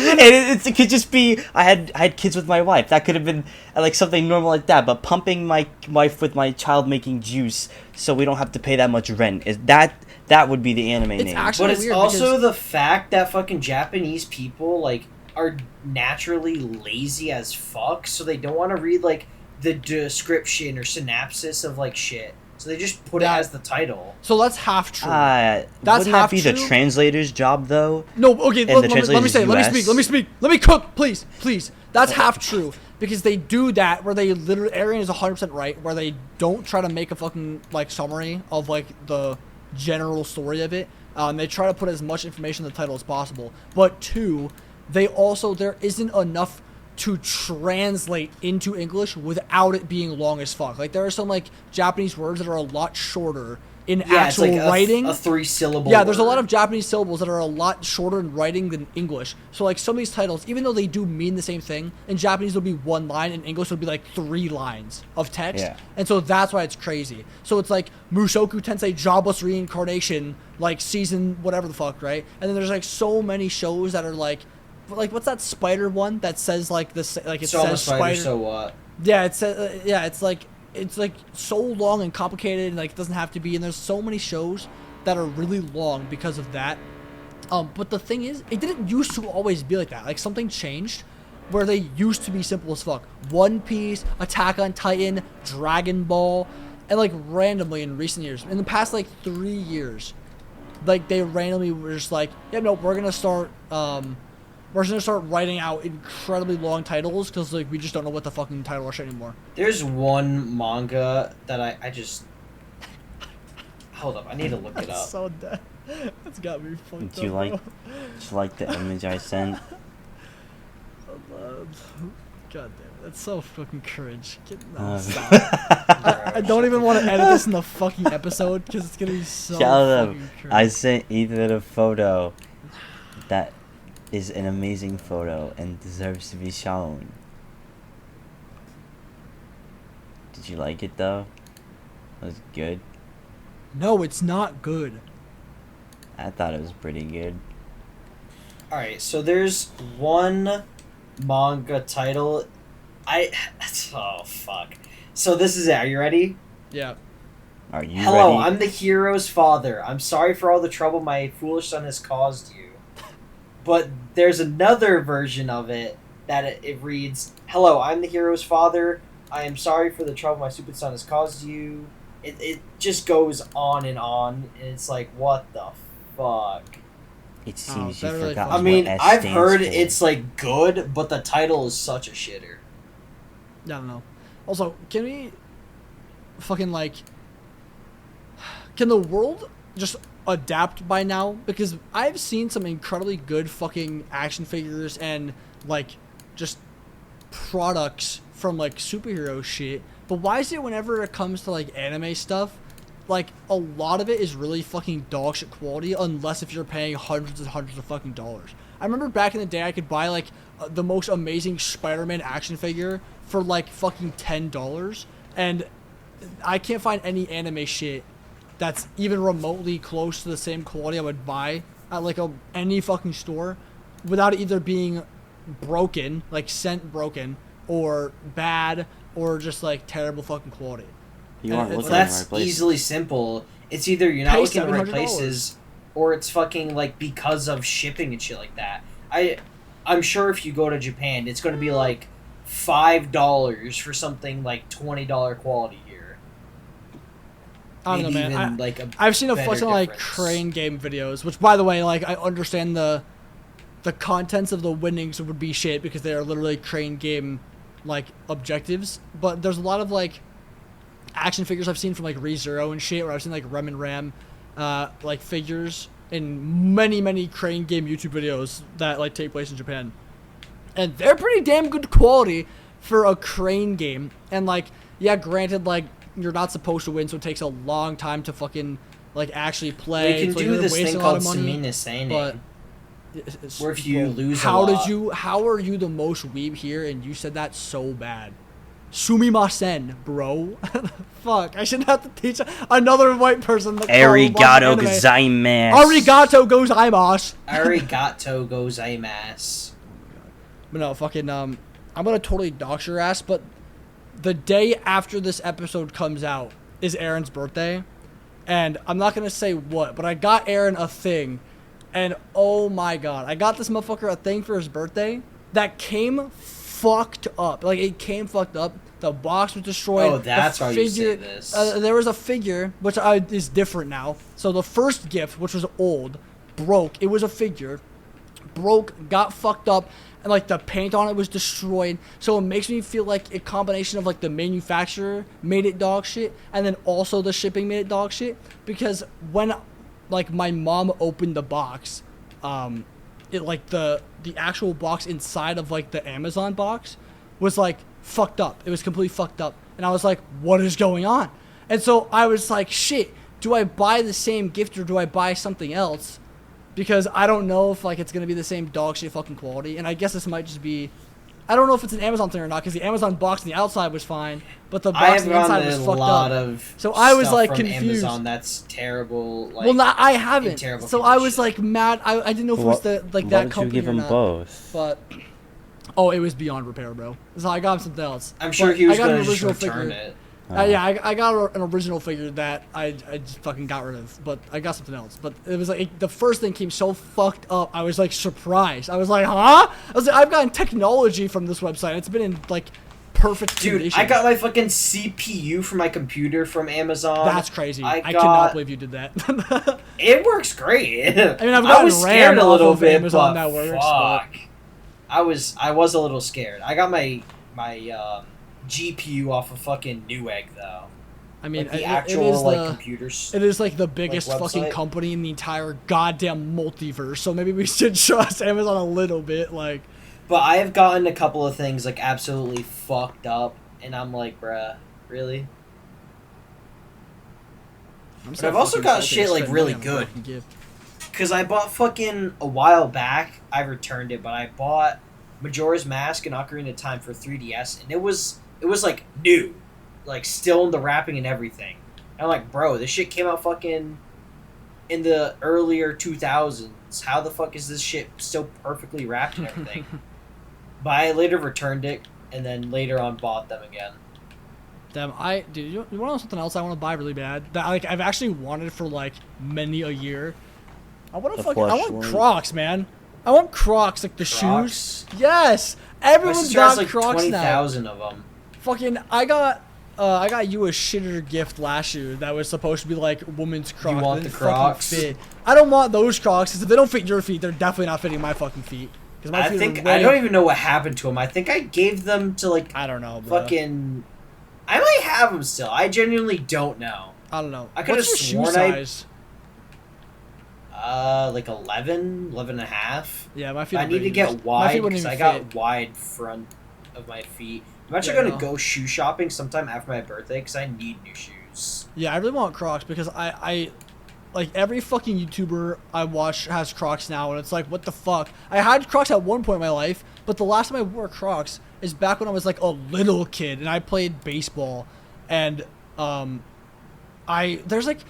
And it could just be I had kids with my wife. That could have been like something normal like that. But pumping my wife with my child making juice so we don't have to pay that much rent, is that would be the anime name. But it's also the fact that fucking Japanese people like are naturally lazy as fuck, so they don't want to read like the description or synopsis of like shit. So they just put it as the title. So that's half true. Wouldn't that be the translator's job, though? No, okay, let me speak. Let me cook, please. That's half true. Because they do that where they literally, Arian is 100% right, where they don't try to make a fucking, like, summary of, like, the general story of it. They try to put as much information in the title as possible. But, two, there isn't enough to translate into English without it being long as fuck. Like, there are some, like, Japanese words that are a lot shorter in Yeah, actual it's like writing. a 3-syllable. Yeah, there's a word. lot of Japanese syllables that are a lot shorter in writing than English. So like some of these titles, even though they do mean the same thing, in Japanese it'll be one line, in English it'll be like 3 lines of text. Yeah. And so that's why it's crazy. So it's like Mushoku Tensei Jobless Reincarnation, like season whatever the fuck, right? And then there's like so many shows that are like what's that spider one that says like this, like it So I'm a says spider, spider. so what? Yeah, it says it's like so long and complicated, and like it doesn't have to be. And there's so many shows that are really long because of that. But the thing is, it didn't used to always be like that. Like something changed, where they used to be simple as fuck. One Piece, Attack on Titan, Dragon Ball, and like randomly in recent years, in the past like 3 years, like they randomly were just like, yeah, no, we're gonna start writing out incredibly long titles because like we just don't know what the fucking title is anymore. There's one manga that I just hold up. I need to look it That's up. so dead. That's got me fucked Do you up, like, bro. just like the image I sent? God damn it, that's so fucking cringe. Um, Stop. I don't even want to edit this in the fucking episode because it's gonna be so Shut fucking up. cringe. I sent Ethan a photo that is an amazing photo and deserves to be shown. Did you like it though? It was good. No, it's not good. I thought it was pretty good. All right, so there's one manga title. Oh fuck. So this is it. Are you ready? Yeah. Are you Hello, ready? I'm the hero's father. I'm sorry for all the trouble my foolish son has caused you. But there's another version of it that it reads, Hello, I'm the hero's father. I am sorry for the trouble my stupid son has caused you. It just goes on, and it's like, what the fuck? It seems you that really forgot fucks I what mean, S I've stands heard for. it's like good, but the title is such a shitter. I don't know. Also, can we fucking like, can the world just adapt by now? Because I've seen some incredibly good fucking action figures and like just products from like superhero shit. But why is it whenever it comes to like anime stuff, like a lot of it is really fucking dog shit quality, unless if you're paying hundreds and hundreds of fucking dollars. I remember back in the day I could buy like the most amazing Spider-Man action figure for like fucking $10, and I can't find any anime shit that's even remotely close to the same quality I would buy at like any fucking store without it either being broken, like sent broken, or bad, or just like terrible fucking quality. You and aren't it's looking Well, in the that's right places. easily simple. It's either you're not Pay looking in the right $700. places, or it's fucking like because of shipping and shit like that. I'm sure if you go to Japan, it's going to be like $5 for something like $20 quality here. I don't know, Maybe man. even, like a I've seen a better bunch of like difference. crane game videos, which by the way, like I understand the contents of the winnings would be shit because they are literally crane game like objectives. But there's a lot of like action figures I've seen from like ReZero and shit, where I've seen like Rem and Ram like figures in many crane game YouTube videos that like take place in Japan. And they're pretty damn good quality for a crane game. And like, yeah, granted, like you're not supposed to win, so it takes a long time to fucking like actually play. You can so do you're this wasting thing a lot called of money, Sumina Seinen, but where if you lose how a lot, did you? How are you the most weeb here? And you said that so bad. Sumimasen, bro. Fuck, I shouldn't have to teach another white person. Arigato gozaimasu. Arigato gozaimasu. Arigato gozaimasu. But no, fucking I'm gonna totally dox your ass. But the day after this episode comes out is Aaron's birthday, and I'm not gonna say what, but I got Aaron a thing, and oh my god, I got this motherfucker a thing for his birthday that came fucked up. Like it came fucked up. The box was destroyed. Oh, that's the why you say this. There was a figure which is different now. So the first gift, which was old, broke. It was a figure, broke, got fucked up, and like the paint on it was destroyed. So it makes me feel like a combination of like the manufacturer made it dog shit, and then also the shipping made it dog shit. Because when like my mom opened the box, it like the actual box inside of like the Amazon box was like fucked up. It was completely fucked up, and I was like, what is going on? And so I was like, shit, do I buy the same gift or do I buy something else? Because I don't know if like it's gonna be the same dog shit fucking quality. And I guess this might just be, I don't know if it's an Amazon thing or not, because the Amazon box on the outside was fine, but the box on the inside was fucked up. So I was like confused. Amazon that's terrible. Like, well, not I haven't. So condition. I was like mad. I didn't know if it was the like that company. Why did you give him both? But it was beyond repair, bro. So I got him something else. I'm sure he was gonna just return it. Yeah, I got an original figure that I just fucking got rid of, but I got something else. But it was like the first thing came so fucked up. I was like surprised. I was like, huh? I was like, I've gotten technology from this website. It's been in like perfect condition. Dude, I got my fucking CPU for my computer from Amazon. That's crazy. I cannot believe you did that. It works great. I mean, I've gotten RAM a little bit, Amazon that works. Fuck. I was a little scared. I got my GPU off of fucking Newegg though. I mean, like the actual computers. It is like the biggest fucking company in the entire goddamn multiverse. So maybe we should trust Amazon a little bit, like. But I have gotten a couple of things like absolutely fucked up, and I'm like, bruh, really? But I've also got shit like really good. Cause I bought fucking a while back. I returned it, but I bought Majora's Mask and Ocarina of Time for 3DS, and it was like new, like still in the wrapping and everything. And I'm like, bro, this shit came out fucking in the earlier 2000s. How the fuck is this shit still perfectly wrapped and everything? But I later returned it, and then later on bought them again. Damn, dude, you want to know something else I want to buy really bad? That like I've actually wanted for like many a year. I want Crocs, man. I want Crocs, like the shoes. Yes, everyone's got like Crocs 20,000 now. of them. Fucking, I got you a shitter gift last year that was supposed to be like women's Crocs. You want the Crocs? Fit. I don't want those Crocs because if they don't fit your feet, they're definitely not fitting my fucking feet. I don't even know what happened to them. I think I gave them to like I don't know, bro. Fucking. I might have them still. I genuinely don't know. I don't know. I could have sworn shoe size? Like 11 and a half. Yeah, my feet. I need to get wide because I got wide front of my feet. I'm actually gonna go shoe shopping sometime after my birthday because I need new shoes. Yeah, I really want Crocs because I like every fucking YouTuber I watch has Crocs now, and it's like, what the fuck? I had Crocs at one point in my life, but the last time I wore Crocs is back when I was like a little kid and I played baseball, and there's like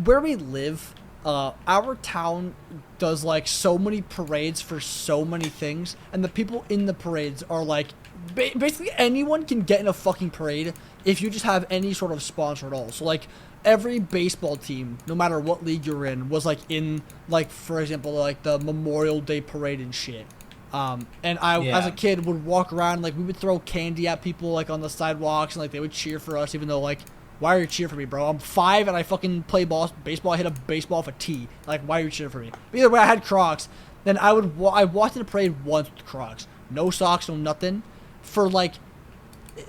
where we live. Our town does like so many parades for so many things, and the people in the parades are like basically anyone can get in a fucking parade if you just have any sort of sponsor at all. So like every baseball team, no matter what league you're in, was like in like, for example, like the Memorial Day parade and shit. And as a kid would walk around, like we would throw candy at people like on the sidewalks, and like they would cheer for us, even though like, why are you cheering for me, bro? I'm 5 and I fucking play baseball. I hit a baseball off a tee. Like, why are you cheering for me? But either way, I had Crocs. Then I walked in a parade once with Crocs. No socks, no nothing. For like,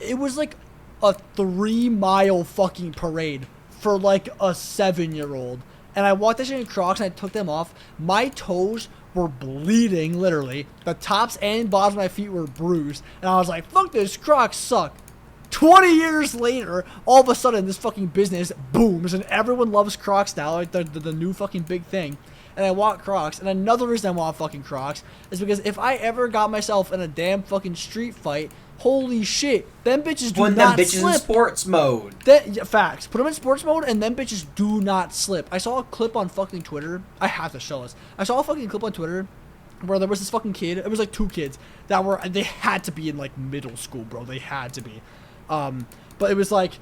it was like a 3-mile fucking parade for like a 7-year-old. And I walked that shit in Crocs and I took them off. My toes were bleeding, literally. The tops and bottoms of my feet were bruised. And I was like, fuck this, Crocs suck. 20 years later, all of a sudden, this fucking business booms, and everyone loves Crocs now, like the new fucking big thing. And I want Crocs. And another reason I want fucking Crocs is because if I ever got myself in a damn fucking street fight, holy shit, them bitches do not slip. Put them bitches in sports mode. Facts. Put them in sports mode, and them bitches do not slip. I saw a clip on fucking Twitter. I have to show this. I saw a fucking clip on Twitter where there was this fucking kid. It was like 2 kids they had to be in like middle school, bro. They had to be. But it was like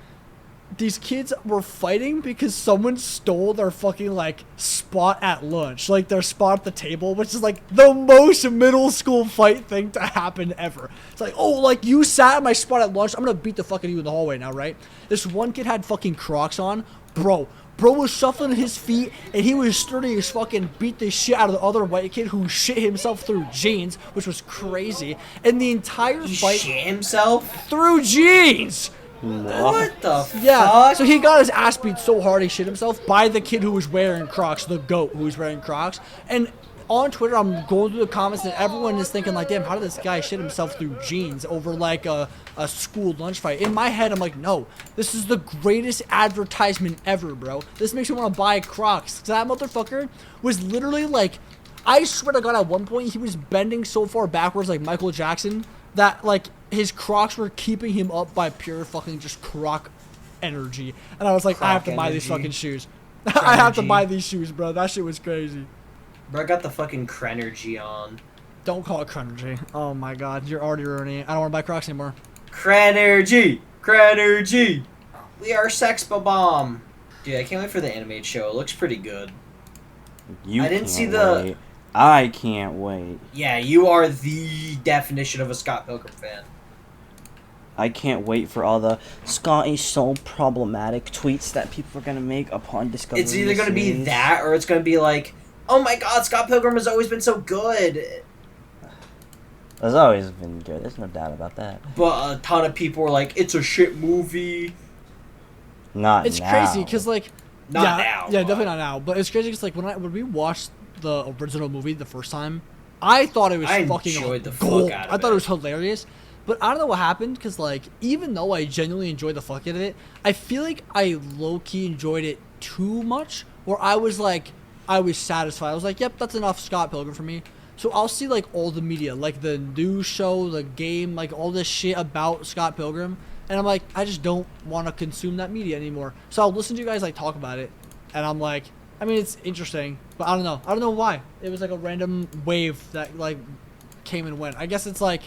these kids were fighting because someone stole their fucking like spot at lunch, like their spot at the table, which is like the most middle school fight thing to happen ever. It's like, oh, like you sat at my spot at lunch, I'm gonna beat the fuck out of you in the hallway now, right? This one kid had fucking Crocs on, bro was shuffling his feet, and he was starting to fucking beat the shit out of the other white kid who shit himself through jeans, which was crazy. And the entire fight... He shit himself? Through jeans! What the fuck? So he got his ass beat so hard he shit himself by the kid who was wearing Crocs, the goat who was wearing Crocs. And on Twitter, I'm going through the comments and everyone is thinking like, damn, how did this guy shit himself through jeans over like a school lunch fight? In my head, I'm like, no, this is the greatest advertisement ever, bro. This makes me want to buy Crocs. That motherfucker was literally like, I swear to God, at one point he was bending so far backwards like Michael Jackson that like his Crocs were keeping him up by pure fucking just Croc energy. And I was like, I have to buy these fucking shoes. I have to buy these shoes, bro. That shit was crazy. Bro, I got the fucking Krenergy on. Don't call it Krenergy. Oh my God, you're already ruining it. I don't want to buy Crocs anymore. Krenergy! Krenergy! We are Sex Bomb. Dude, I can't wait for the animated show. It looks pretty good. I didn't see the... I can't wait. Yeah, you are the definition of a Scott Pilgrim fan. I can't wait for all the Scott is so problematic tweets that people are going to make upon discovering It's either going to be that or it's going to be like, oh my God, Scott Pilgrim has always been so good. It's always been good. There's no doubt about that. But a ton of people were like, it's a shit movie. It's crazy because like... Not now. Yeah, definitely not now. But it's crazy because like when we watched the original movie the first time, I thought it was fucking gold. I thought it was hilarious. But I don't know what happened because like even though I genuinely enjoyed the fuck out of it, I feel like I low-key enjoyed it too much where I was satisfied. I was like, yep, that's enough Scott Pilgrim for me. So I'll see like all the media, like the news show, the game, like all this shit about Scott Pilgrim. And I'm like, I just don't want to consume that media anymore. So I'll listen to you guys like talk about it. And I'm like, I mean, it's interesting, but I don't know. I don't know why. It was like a random wave that like came and went. I guess it's like,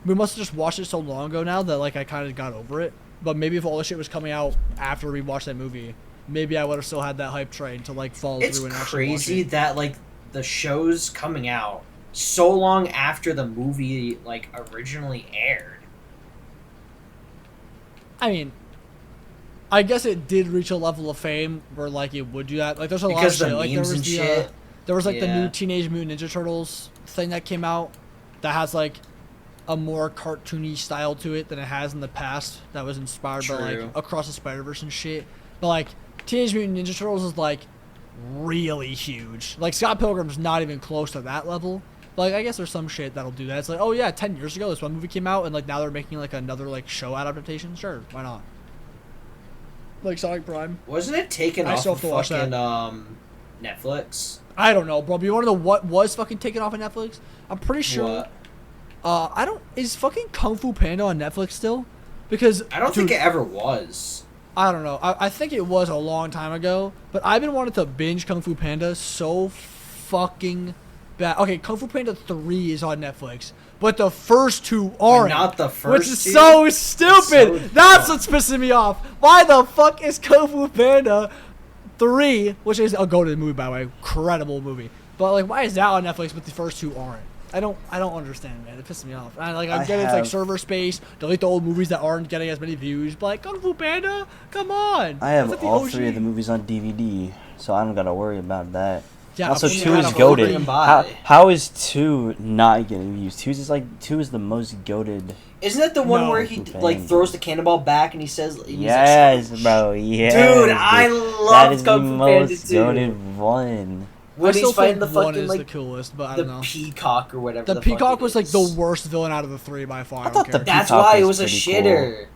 we must have just watched it so long ago now that like I kind of got over it. But maybe if all the shit was coming out after we watched that movie, maybe I would have still had that hype train to like follow through and actually watch it. It's crazy that like the show's coming out so long after the movie like originally aired. I mean, I guess it did reach a level of fame where like it would do that. Like there's a lot of shit. Like there was like the new Teenage Mutant Ninja Turtles thing that came out that has like a more cartoony style to it than it has in the past. That was inspired by like Across the Spider-Verse and shit. But like Teenage Mutant Ninja Turtles is like really huge. Like Scott Pilgrim's not even close to that level. Like, I guess there's some shit that'll do that. It's like, oh yeah, 10 years ago this one movie came out, and like now they're making like another like show adaptation. Sure, why not? Like Sonic Prime. Wasn't it taken off of fucking Netflix? I don't know, bro. But you want to know what was fucking taken off of Netflix? I'm pretty sure. What? Is fucking Kung Fu Panda on Netflix still? Because I don't think it ever was. I don't know. I think it was a long time ago, but I've been wanting to binge Kung Fu Panda so fucking bad. Okay, Kung Fu Panda 3 is on Netflix, but the first two aren't. Not the first which is so stupid. That's what's pissing me off. Why the fuck is Kung Fu Panda 3, which is a goated movie by the way, incredible movie, but like why is that on Netflix but the first two aren't? I don't understand, man. It pisses me off. I get it's like server space, delete the old movies that aren't getting as many views, but like Kung Fu Panda, come on. I have all three of the movies on DVD, so I don't gotta worry about that. Yeah, also, 2 is goated. How is 2 not getting views? 2 is the most goated. Isn't that the one where he like throws the cannonball back and he says, "Yes, bro, yes." Dude, I love Kung Fu Panda 2. That is the most goated one. When he's fighting the fucking like the coolest, but I don't know. The peacock or whatever. The peacock was like the worst villain out of the 3 by far. I thought that's why it was a shitter.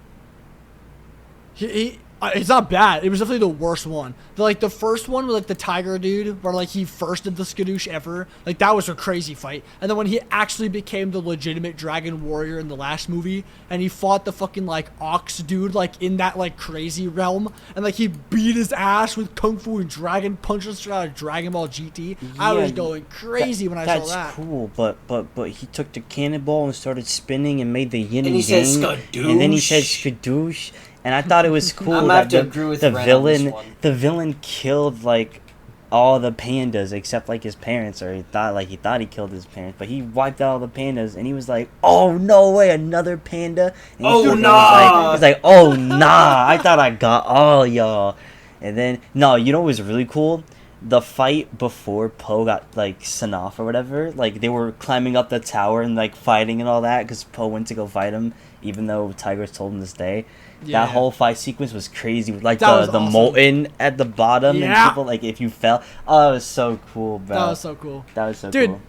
Cool. It's not bad. It was definitely the worst one. The first one with like the tiger dude, where like he first did the skadoosh ever. Like that was a crazy fight. And then when he actually became the legitimate dragon warrior in the last movie, and he fought the fucking like ox dude like in that like crazy realm, and like he beat his ass with kung fu and dragon punches straight out of Dragon Ball GT. Yeah, I was going crazy when I saw that. That's cool, but he took the cannonball and started spinning and made the yin and yang. And then he said skadoosh. And I thought it was cool that the villain killed like all the pandas except like his parents, or he thought he killed his parents, but he wiped out all the pandas, and he was like, "Oh no way, another panda!" And oh nah! He's like, "Oh nah, I thought I got all y'all." And then no, you know what was really cool? The fight before Poe got like sent off or whatever, like they were climbing up the tower and like fighting and all that because Poe went to go fight him. even though Tigers told him to stay. Yeah. That whole fight sequence was crazy. With like That was the awesome. molten at the bottom Yeah. and people like if you fell. Oh, it was so cool, bro. That was so cool. That was so Dude, cool.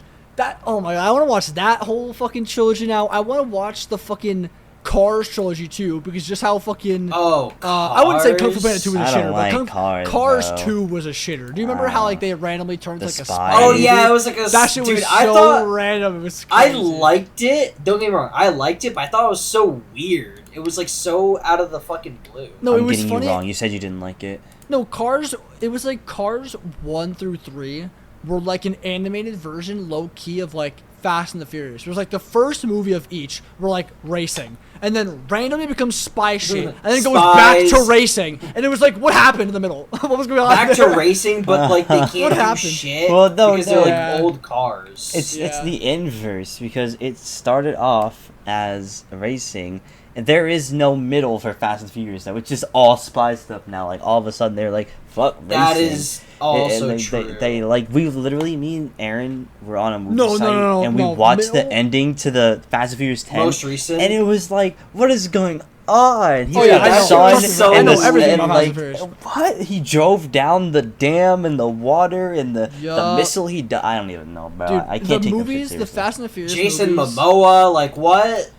oh my god, I want to watch that whole fucking trilogy now. I want to watch the fucking Cars trilogy too, because just how fucking I wouldn't say Kung Fu Panda 2 was a I shitter, don't like but Cars, bro. 2 was a shitter. Do you remember how like they randomly turned The like a spy. spy? Oh movie? yeah, it was like a That shit dude. was I so thought random. It was I crazy. liked it. Don't get me wrong, I liked it, but I thought it was so weird. It was like so out of the fucking blue. No, it I'm was getting funny. you wrong. You said you didn't like it. No, Cars. It was like Cars 1 through 3 were like an animated version, low key, of like Fast and the Furious. It was like the first movie of each were like racing, and then randomly becomes spy shit, and then it goes back to racing, and it was like, what happened in the middle? What was going on? Back there? to racing, but like they What can't do happened? shit Well, no, because they're yeah. like old cars. It's Yeah. the inverse because it started off as racing, and there is no middle for Fast and Furious now. It's just all spy stuff now. Like all of a sudden they're like, fuck racing. That is also and true. They like we literally me and Aaron were on a movie No, site and we no, watched the middle? ending to the Fast and Furious 10. Most recent? and it was like, what is going on? He's Oh, yeah, got I the know. sun Trust me, so I know and the- everything and, about Fast and Furious. what he drove down the dam and the water and the Yup. missile he I don't even know, bro. Dude, I can't the take movies, them the shit seriously. Fast and the Furious Jason movies, Momoa, like what?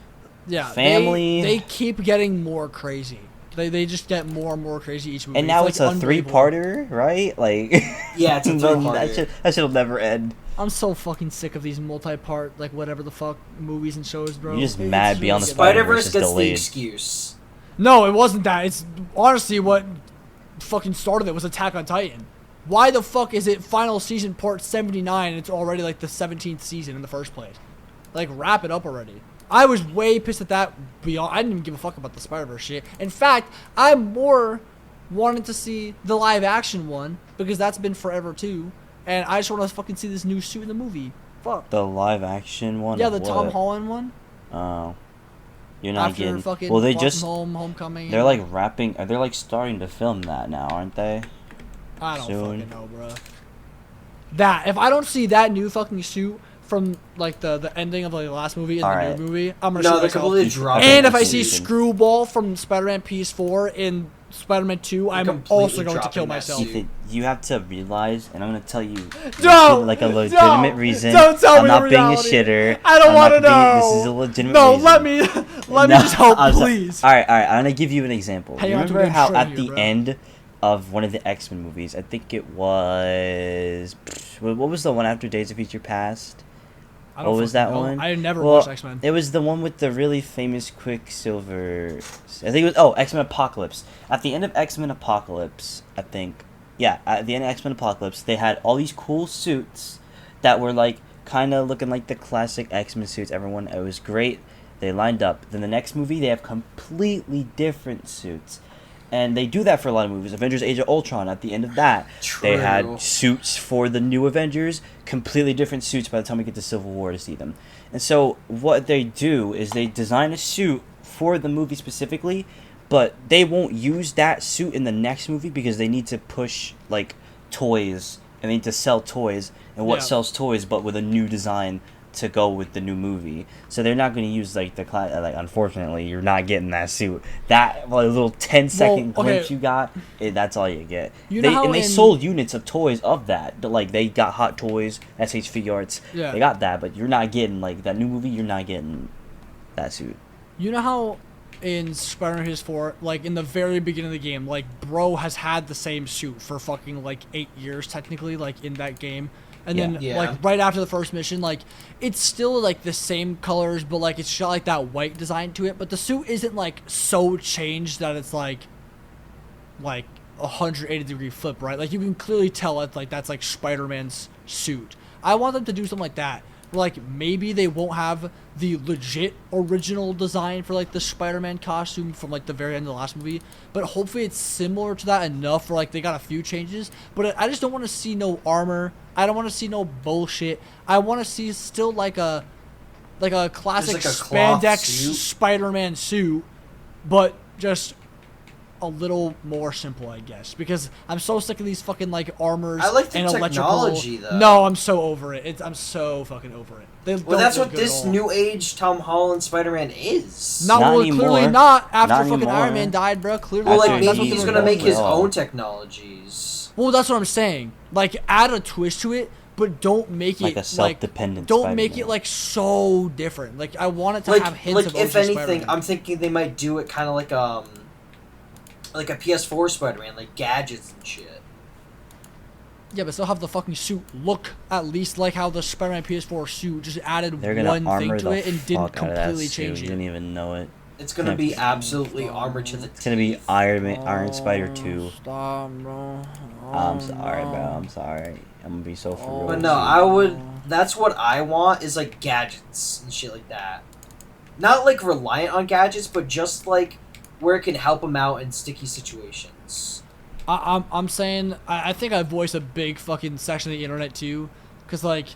yeah, Family. They keep getting more crazy. They just get more and more crazy each movie. And now like it's a unbelievable. three-parter, right? Like, Yeah, it's a that three-parter. that shit'll never end. I'm so fucking sick of these multi-part, like whatever the fuck movies and shows, bro. You're just It's mad really Beyond the getting- Spider-Verse Spider-Verse is gets the delayed. excuse. No, it wasn't that. It's honestly what fucking started it was Attack on Titan. Why the fuck is it final season part 79 and it's already like the 17th season in the first place? Like, wrap it up already. I was way pissed at that. Beyond, I didn't even give a fuck about the Spider-Verse shit. In fact, I'm more wanting to see the live action one because that's been forever too. And I just want to fucking see this new suit in the movie. Fuck. The live-action one. Yeah, of the what? Tom Holland one. Oh, you're not After getting. fucking Well, they Far just From Home, Homecoming. they're like wrapping. They're like starting to film that now, aren't they? I don't soon. fucking know, bro. That if I don't see that new fucking suit from like the ending of like the last movie in the Alright. new movie, I'm gonna No, shoot they're myself. completely dropping. And if that I see suit. Screwball from Spider-Man PS4 in Spider-Man 2, I'm completely also going to dropping kill that myself. suit. Ethan, you have to realize, and I'm gonna tell you, No, like a no, legitimate reason. don't tell I'm me not the being a reality. shitter. I don't I'm want to not being- know. This is a legitimate No, reason. let me No, just help, I'm sorry. please. All right. I'm gonna give you an example. Hey, You you have to remember be how straight at here, the bro. end of one of the X-Men movies, I think it was, what was the one after Days of Future Past? I don't What was fucking that know. one? I never Well, watched X-Men. It was the one with the really famous Quicksilver. I think it was X-Men Apocalypse. At the end of X-Men Apocalypse, I think. Yeah, at the end of X-Men Apocalypse, they had all these cool suits that were like kind of looking like the classic X-Men suits. Everyone, it was great. They lined up. Then the next movie, they have completely different suits. And they do that for a lot of movies. Avengers Age of Ultron, at the end of that, they True. had suits for the new Avengers, completely different suits by the time we get to Civil War to see them. And so what they do is they design a suit for the movie specifically, but they won't use that suit in the next movie because they need to push like toys and they need to sell toys and what Yeah. sells toys but with a new design to go with the new movie. So they're not going to use like the like unfortunately you're not getting that suit. That little 10-second Well, okay. glimpse you got, that's all you get. You know how they in- sold units of toys of that. Like they got Hot Toys, SH Figure Arts. Yeah. They got that, but you're not getting like that new movie. You're not getting that suit. You know how in Spider-Man PS4, like in the very beginning of the game, like bro has had the same suit for fucking like 8 years technically, like in that game. And then Yeah. like right after the first mission, like it's still like the same colors, but like it's got like that white design to it. But the suit isn't like so changed that it's like 180-degree flip, right? Like you can clearly tell it's like that's like Spider-Man's suit. I want them to do something like that. Like maybe they won't have the legit original design for like the Spider-Man costume from like the very end of the last movie, but hopefully it's similar to that enough where like they got a few changes. But I just don't want to see no armor. I don't want to see no bullshit. I want to see still like a classic like a cloth spandex suit? Spider-Man suit, but just a little more simple, I guess, because I'm so sick of these fucking like armors I like the and technology, electrical. though. No, I'm so over it. I'm so fucking over it. Well, that's what this new age Tom Holland Spider-Man is. Not Not clearly anymore. not after Not fucking anymore. Iron Man died, bro. Clearly, Well, After like that's maybe what he's they were gonna make going his with. own technologies. Well, that's what I'm saying. Like, add a twist to it, but don't make Like it a self-dependent don't make it Spider-Man. like so different. Like, I want it to Like, have hints of if OG anything, Spider-Man. I'm thinking they might do it kind of like a PS4 Spider-Man, like gadgets and shit. Yeah, but still have the fucking suit look at least like how the Spider-Man PS4 suit just added They're gonna one thing armor to the it and didn't fuck out of that completely suit. change You it. didn't even know it. It's gonna Yeah. be absolutely armored to the It's gonna be Iron Spider 2. Stop, bro. I'm sorry, bro. I'm sorry. I'm gonna be so for real. But with no, you. I would. That's what I want is like gadgets and shit like that. Not like reliant on gadgets, but just like where it can help them out in sticky situations. I'm saying I think I voice a big fucking section of the internet too, because like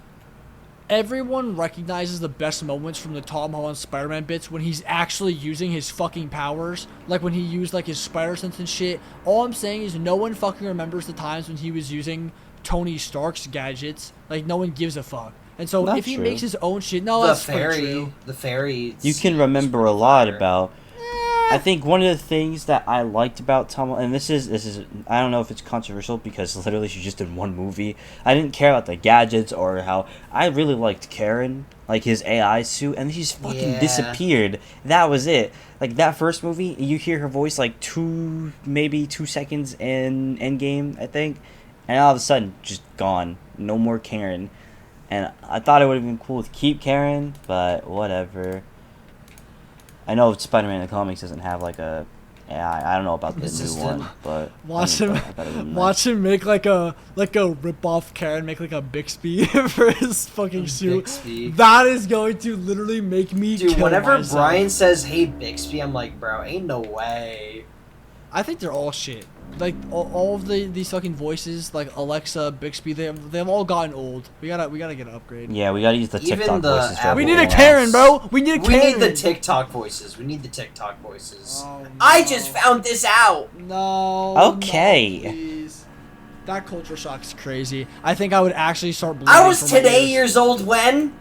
everyone recognizes the best moments from the Tom Holland Spider-Man bits when he's actually using his fucking powers, like when he used like his spider sense and shit. All I'm saying is no one fucking remembers the times when he was using Tony Stark's gadgets. Like no one gives a fuck. And so Not if he true. makes his own shit, no, The that's fucking fairy, true. the fairy. You can remember a lot about. I think one of the things that I liked about Tom, and this is I don't know if it's controversial because literally she's just in one movie. I didn't care about the gadgets or how I really liked Karen, like his AI suit, and he just fucking Yeah. disappeared. That was it. Like that first movie, you hear her voice like maybe 2 seconds in Endgame, I think, and all of a sudden just gone. No more Karen. And I thought it would have been cool to keep Karen, but whatever. I know Spider-Man in the comics doesn't have like a AI. I don't know about the new Assistant. one, but Watch I him, thought it would've been watch him make like a rip-off Karen, make like a Bixby for his fucking suit. Bixby. That is going to literally make me Dude, kill whenever myself. Brian says, "Hey Bixby," I'm like, "Bro, ain't no way." I think they're all shit. Like all of these fucking voices, like Alexa, Bixby, they've all gotten old. We gotta get an upgrade. Yeah, we gotta use the Even TikTok the voices. for Apple We need a everyone Karen, else. bro. We need a We Karen. need the TikTok voices. We need the TikTok voices. Oh, I no. just found this out. No. Okay. No, please. That culture shock's crazy. I think I would actually start bleeding. I was from my today ears. years old when.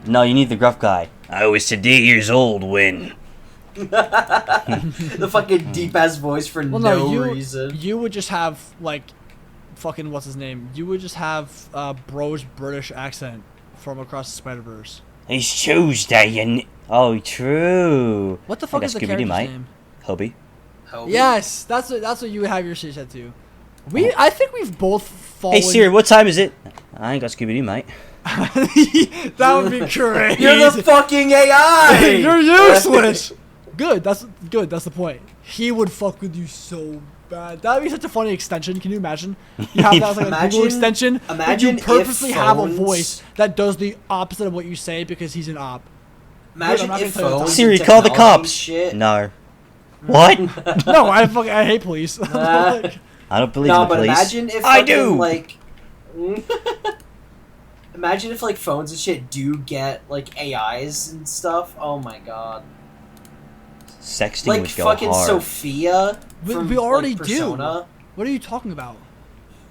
No, you need the gruff guy. I was today years old when. The fucking deep ass voice for Well, no no, reason. you would just have like, fucking what's his name? You would just have bro's British accent from across the Spider-Verse. It's Tuesday and oh, true. What the fuck Like is a the Scooby-Doo character's mate. name? Hobie. Hobie. Yes, that's what you would have your shit set to. I think we've both fallen. Hey Siri, what time is it? I ain't got Scooby-Doo, mate. That would be crazy. You're the fucking AI. You're useless. Good. That's the point. He would fuck with you so bad. That'd be such a funny extension. Can you imagine? You have that as like a Imagine- Google extension. but imagine you purposely if have a phones- voice that does the opposite of what you say because he's an op. Imagine Dude, I'm not if gonna tell you phones. Siri, and call the technology cops. Shit. No. What? No, I hate police. Nah. Like, I don't believe No, in the but police. imagine if I fucking, do. like. Imagine if like phones and shit do get like AIs and stuff. Oh my god. Sexting Like would go fucking hard. Sophia. From, we already like, Persona. what are you talking about?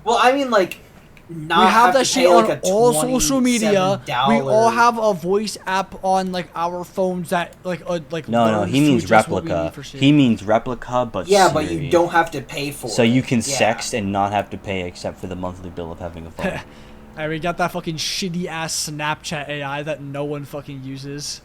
Well, I mean like. Not We have to that shit pay, on like, a all social media. $27 We all have a voice app on like our phones that like No, learns he to means adjust what we replica. need for shit. He means replica, but Yeah, but Siri. you don't have to pay for it. So you can Yeah. sext and not have to pay except for the monthly bill of having a phone. And we got that fucking shitty ass Snapchat AI that no one fucking uses.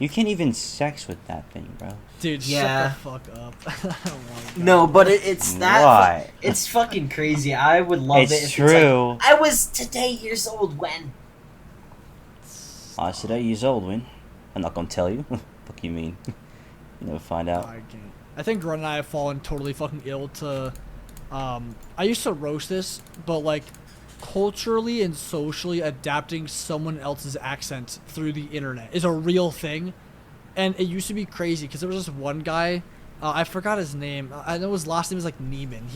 You can't even sex with that thing, bro. Dude, Yeah. shut the fuck up. I don't want that. No, but it's that. Why? It's fucking crazy. I would love It's it. If true. It's like, I was today years old when. I said 8 years old, when. I'm not gonna tell you. Fuck you mean? You never find out. I can't. I think Grunt and I have fallen totally fucking ill to. I used to roast this, but like, culturally and socially adapting someone else's accent through the internet is a real thing, and it used to be crazy because there was this one guy, I forgot his name. I know his last name is like Neiman.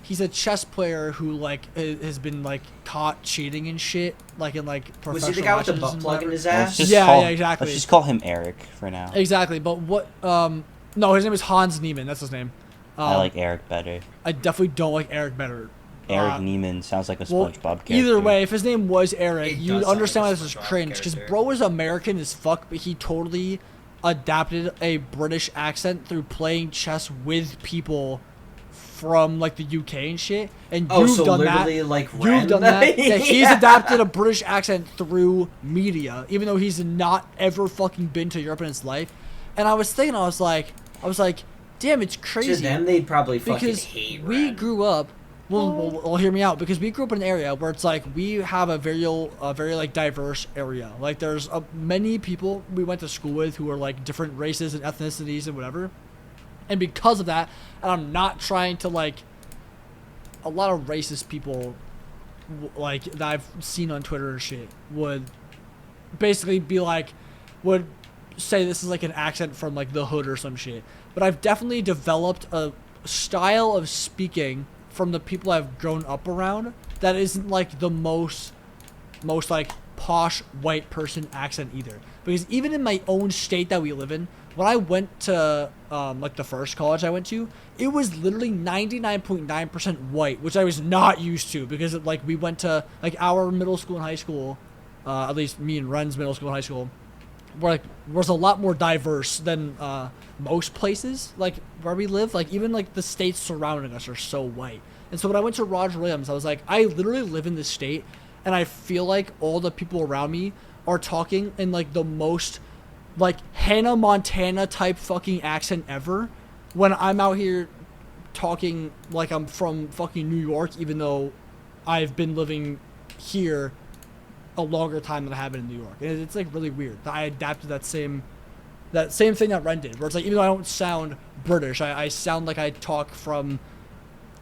He's a chess player who like has been like caught cheating and shit, like in like professional Was he the guy with the matches butt and plug in whatever. his Let's ass? just Yeah, call- yeah, exactly. Let's just call him Eric for now. Exactly, but what No, his name is Hans Niemann. That's his name. I like Eric better. I definitely don't like Eric better. Eric Neiman sounds like a SpongeBob character. Either way, if his name was Eric, you'd understand why this is SpongeBob cringe. Because character. bro was American as fuck, but he totally adapted a British accent through playing chess with people from like the UK and shit. And Oh, you've so done literally that. like You've done that. Yeah, he's Yeah. adapted a British accent through media, even though he's not ever fucking been to Europe in his life. And I was thinking, I was like, damn, it's crazy. To them, they'd probably fucking Because hate we Ren. grew up. Well, hear me out. Because we grew up in an area where it's like we have a very like diverse area. Like there's many people we went to school with who are like different races and ethnicities and whatever. And because of that, and I'm not trying to like a lot of racist people like that I've seen on Twitter and shit would basically be like would say this is like an accent from like the hood or some shit. But I've definitely developed a style of speaking from the people I've grown up around that isn't like the most like posh white person accent either. Because even in my own state that we live in, when I went to like the first college I went to, it was literally 99.9% white, which I was not used to because like we went to like our middle school and high school, at least me and Ren's middle school and high school, where like was a lot more diverse than most places like where we live. Like even like the states surrounding us are so white. And so when I went to Roger Williams, I was like, I literally live in this state, and I feel like all the people around me are talking in like the most like Hannah Montana type fucking accent ever, when I'm out here talking like I'm from fucking New York, even though I've been living here a longer time than I have been in New York. And it's like really weird that I adapted that same thing that Ren did, where it's like even though I don't sound British, I sound like I talk from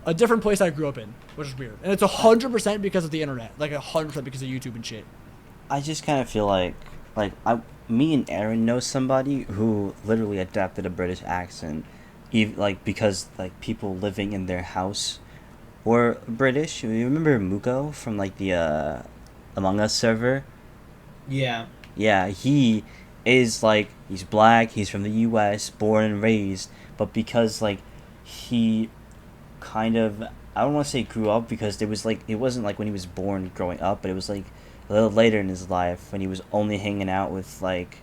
a different place I grew up in, which is weird. And it's 100% because of the internet, like 100% because of YouTube and shit. I just kind of feel like me and Aaron know somebody who literally adapted a British accent, even like because like people living in their house were British. You remember Muko from like the Among Us server? Yeah. Yeah, he is like he's black. He's from the U.S., born and raised, but because like he kind of I don't want to say grew up because it wasn't like when he was born growing up, but it was like a little later in his life when he was only hanging out with like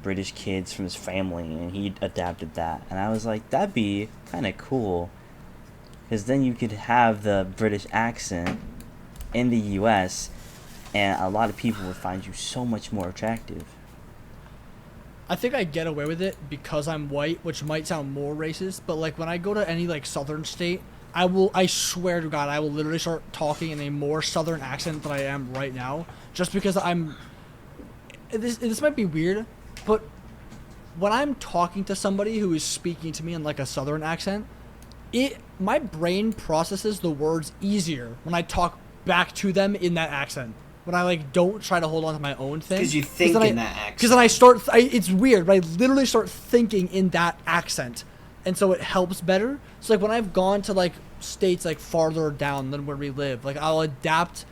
British kids from his family, and he adapted that, and I was like, that'd be kind of cool, because then you could have the British accent in the U.S. and a lot of people would find you so much more attractive. I think I get away with it because I'm white, which might sound more racist, but like when I go to any like southern state, I swear to God, I will literally start talking in a more southern accent than I am right now, just because this might be weird, but when I'm talking to somebody who is speaking to me in like a southern accent, my brain processes the words easier when I talk back to them in that accent. When I like don't try to hold on to my own thing. Because you think in that accent. Because then it's weird, but I literally start thinking in that accent. And so it helps better. So like when I've gone to like states like farther down than where we live, like I'll adapt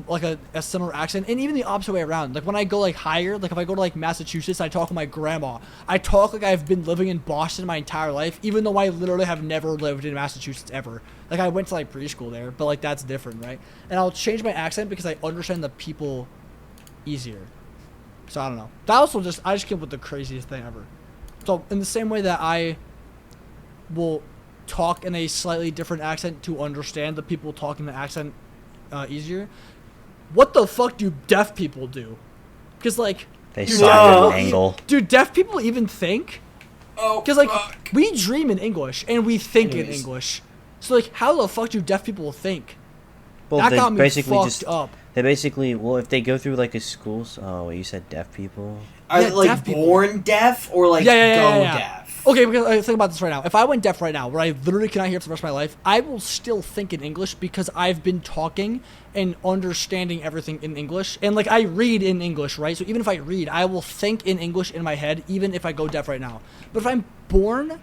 like a similar accent, and even the opposite way around. Like when I go like higher, like if I go to like Massachusetts, I talk to my grandma. I talk like I've been living in Boston my entire life, even though I literally have never lived in Massachusetts ever. Like I went to like preschool there, but like that's different, right? And I'll change my accent because I understand the people easier. So I don't know. That also I just came up with the craziest thing ever. So in the same way that I will talk in a slightly different accent to understand the people talking the accent easier. What the fuck do deaf people do? Because like they saw an angle. Do deaf people even think? Oh, because like fuck. we dream in English and we think Anyways. in English. So like, how the fuck do deaf people think? Well, that they got me basically fucked just up. they basically if they go through like a school. Oh, you said deaf people. Are Yeah, they like deaf people. born deaf or like Yeah. deaf? Okay, because think about this right now. If I went deaf right now, where I literally cannot hear for the rest of my life, I will still think in English because I've been talking and understanding everything in English. And like I read in English, right? So even if I read, I will think in English in my head, even if I go deaf right now. But if I'm born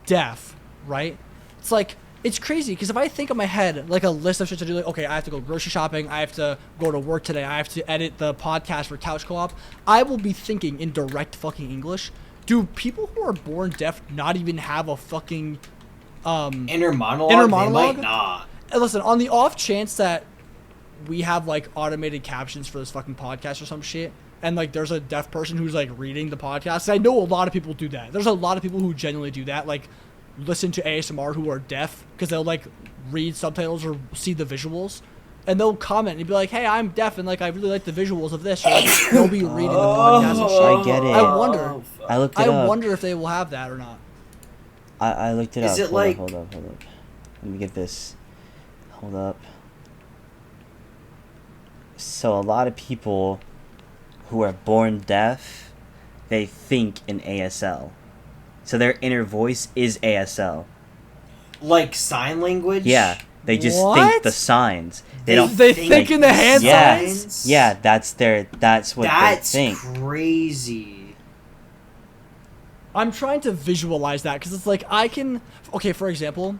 deaf, right? It's like, it's crazy because if I think in my head like a list of shit to do, like, okay, I have to go grocery shopping, I have to go to work today, I have to edit the podcast for Couch Co-op, I will be thinking in direct fucking English. do people who are born deaf not even have a fucking Inner monologue? Inner monologue? They might not. And listen, on the off chance that we have like automated captions for this fucking podcast or some shit, and like there's a deaf person who's like reading the podcast. I know a lot of people do that. There's a lot of people who genuinely do that, like listen to ASMR who are deaf because they'll like read subtitles or see the visuals, and they'll comment and be like, "Hey, I'm deaf and like I really like the visuals of this." Or, like, they'll be reading the podcast and shit. I get it. I wonder. I looked it up. I wonder if they will have that or not. I looked it up. Is it like... Hold up. Let me get this. Hold up. So a lot of people who are born deaf, they think in ASL. So their inner voice is ASL. Like sign language? Yeah. They just think What? the signs. They don't think in the hand signs? Yeah, that's what they think. That's crazy. I'm trying to visualize that because it's like I can. Okay, for example,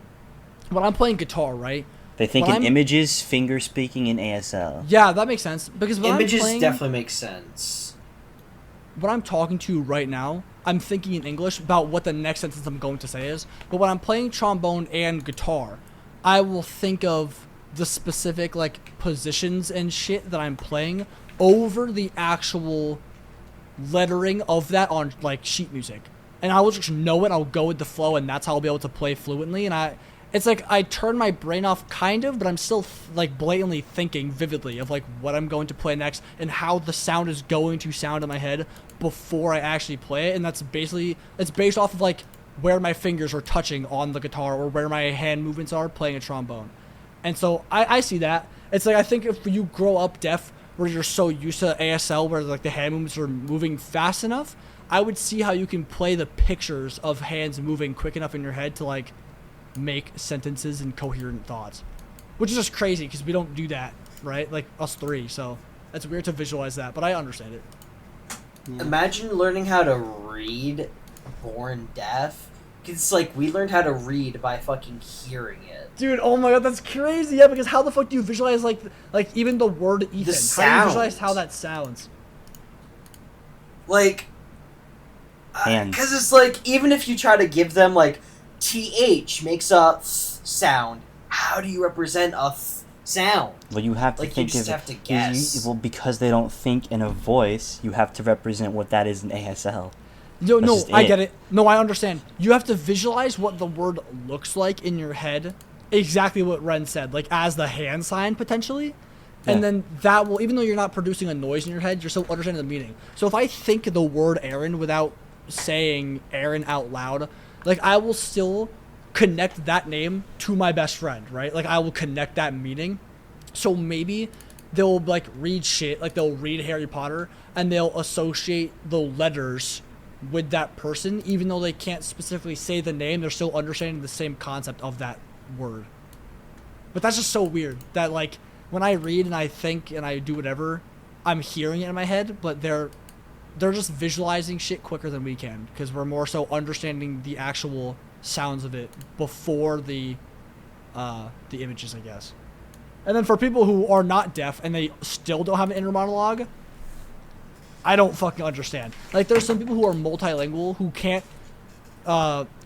when I'm playing guitar, right? They think When in I'm- images, finger speaking in ASL. Yeah, that makes sense because when Images I'm playing, definitely make sense. when I'm talking to you right now, I'm thinking in English about what the next sentence I'm going to say is. But when I'm playing trombone and guitar, I will think of the specific like positions and shit that I'm playing over the actual lettering of that on like sheet music. And I will just know it, I'll go with the flow, and that's how I'll be able to play fluently. And it's like I turn my brain off kind of, but I'm still like blatantly thinking vividly of like what I'm going to play next and how the sound is going to sound in my head before I actually play it. And that's basically, it's based off of like where my fingers are touching on the guitar or where my hand movements are playing a trombone. And so I see that. It's like I think if you grow up deaf where you're so used to ASL where like the hand movements are moving fast enough, I would see how you can play the pictures of hands moving quick enough in your head to like make sentences and coherent thoughts, which is just crazy because we don't do that, right? Like us three, so it's weird to visualize that, but I understand it. Imagine learning how to read born deaf. It's like we learned how to read by fucking hearing it. Dude, oh my god, that's crazy. Yeah, because how the fuck do you visualize like even the word Ethan? The How do you visualize sounds. how that sounds? Like, Hands. because it's like even if you try to give them like th makes a sound, how do you represent a sound? Well, you have to Like, you think just of have to guess. well, because they don't think in a voice, you have to represent what that is in ASL. No, That's no, just I it. get it. No, I understand. You have to visualize what the word looks like in your head. Exactly what Ren said, like as the hand sign potentially. And Yeah. then that will, even though you're not producing a noise in your head, you're still understanding the meaning. So if I think the word Aaron without saying Aaron out loud, like I will still connect that name to my best friend, right? Like I will connect that meaning. So maybe they'll like read shit, like they'll read Harry Potter and they'll associate the letters with that person, even though they can't specifically say the name, they're still understanding the same concept of that word. But that's just so weird that like when I read and I think and I do whatever, I'm hearing it in my head, but they're just visualizing shit quicker than we can because we're more so understanding the actual sounds of it before the images, I guess. And then for people who are not deaf and they still don't have an inner monologue, I don't fucking understand. Like, there's some people who are multilingual who can't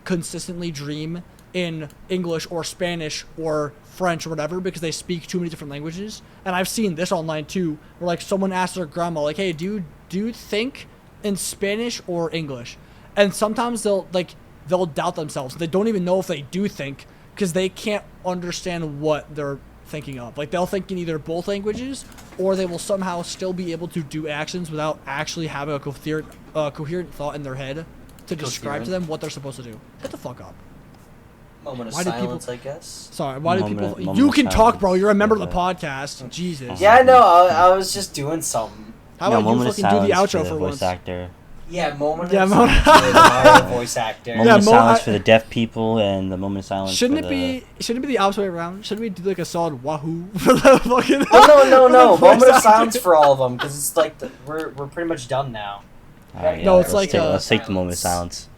consistently dream in English or Spanish or French or whatever because they speak too many different languages. And I've seen this online too, where like someone asks their grandma, like, "Hey, do you think in Spanish or English?" And sometimes they'll doubt themselves. They don't even know if they do think because they can't understand what they're thinking of. Like they'll think in either both languages, or they will somehow still be able to do actions without actually having a coherent thought in their head to describe to them what they're supposed to do. Get the fuck up. Moment of Why do silence, I guess. Sorry, why do Moment people? of You can talk, silence. bro. You're a member of the Yeah. podcast. Jesus. Yeah, I know. I was just doing something. How about you moment of fucking do the silence outro the for voice once? actor. Yeah, moment Yeah, of moment- silence for our voice actor. Moment Yeah, of mo- silence I- for the deaf people and the moment of silence. Shouldn't for it be the opposite way around? Shouldn't we do like a solid wahoo for the fucking? Oh no, for the voice moment of actor? silence for all of them because it's like we're pretty much done now. All right, No, yeah, it's let's like, let's take the moment of silence.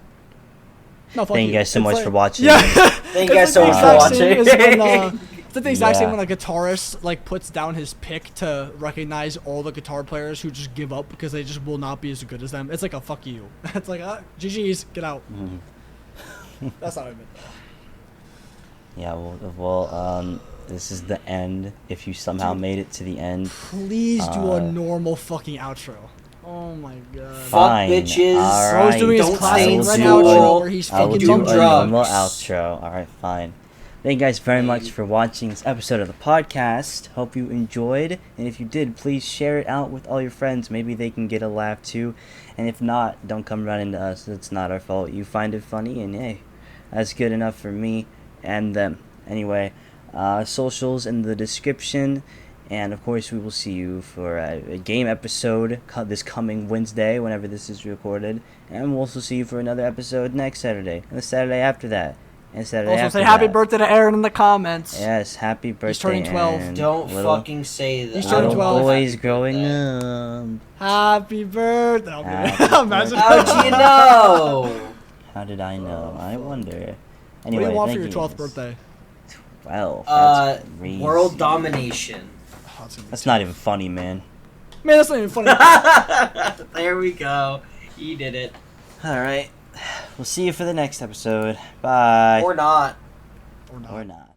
No, fuck Thank you guys so It's much like- for watching. Yeah. Thank you It's guys so like much the for exact same watching. as when, It's like the exact same Yeah. when a guitarist like puts down his pick to recognize all the guitar players who just give up because they just will not be as good as them. It's like a fuck you. It's like GG's, get out. That's not what I meant. Yeah, well, this is the end. If you somehow made it to the end, Please do a normal fucking outro. Oh my god. fine. bitches. All Bro's right. doing his Don't classic stay red in outro school. where he's I will fucking do do a drugs. normal outro. All right, fine. Thank you guys very much for watching this episode of the podcast. Hope you enjoyed, and if you did, please share it out with all your friends. Maybe they can get a laugh too, and if not, don't come running to us. It's not our fault. You find it funny, and hey, that's good enough for me and them. Anyway, socials in the description, and of course, we will see you for a game episode this coming Wednesday, whenever this is recorded, and we'll also see you for another episode next Saturday, and the Saturday after that. And Saturday Also after say happy that. birthday to Aaron in the comments. Yes, happy birthday. turning 12. and Don't little, fucking say that. He's turning little 12. boys Happy growing birthday. up. Happy birthday. I'm Happy kidding. Imagine. How'd you know? How did I know? I wonder. What Anyway, do you want for thank your you 12th guys. birthday? 12. That's crazy. World domination. Oh, that's gonna be That's not even funny, man. Man, that's not even funny. There we go. You did it. Alright. We'll see you for the next episode. Bye. Or not. Or not. Or not.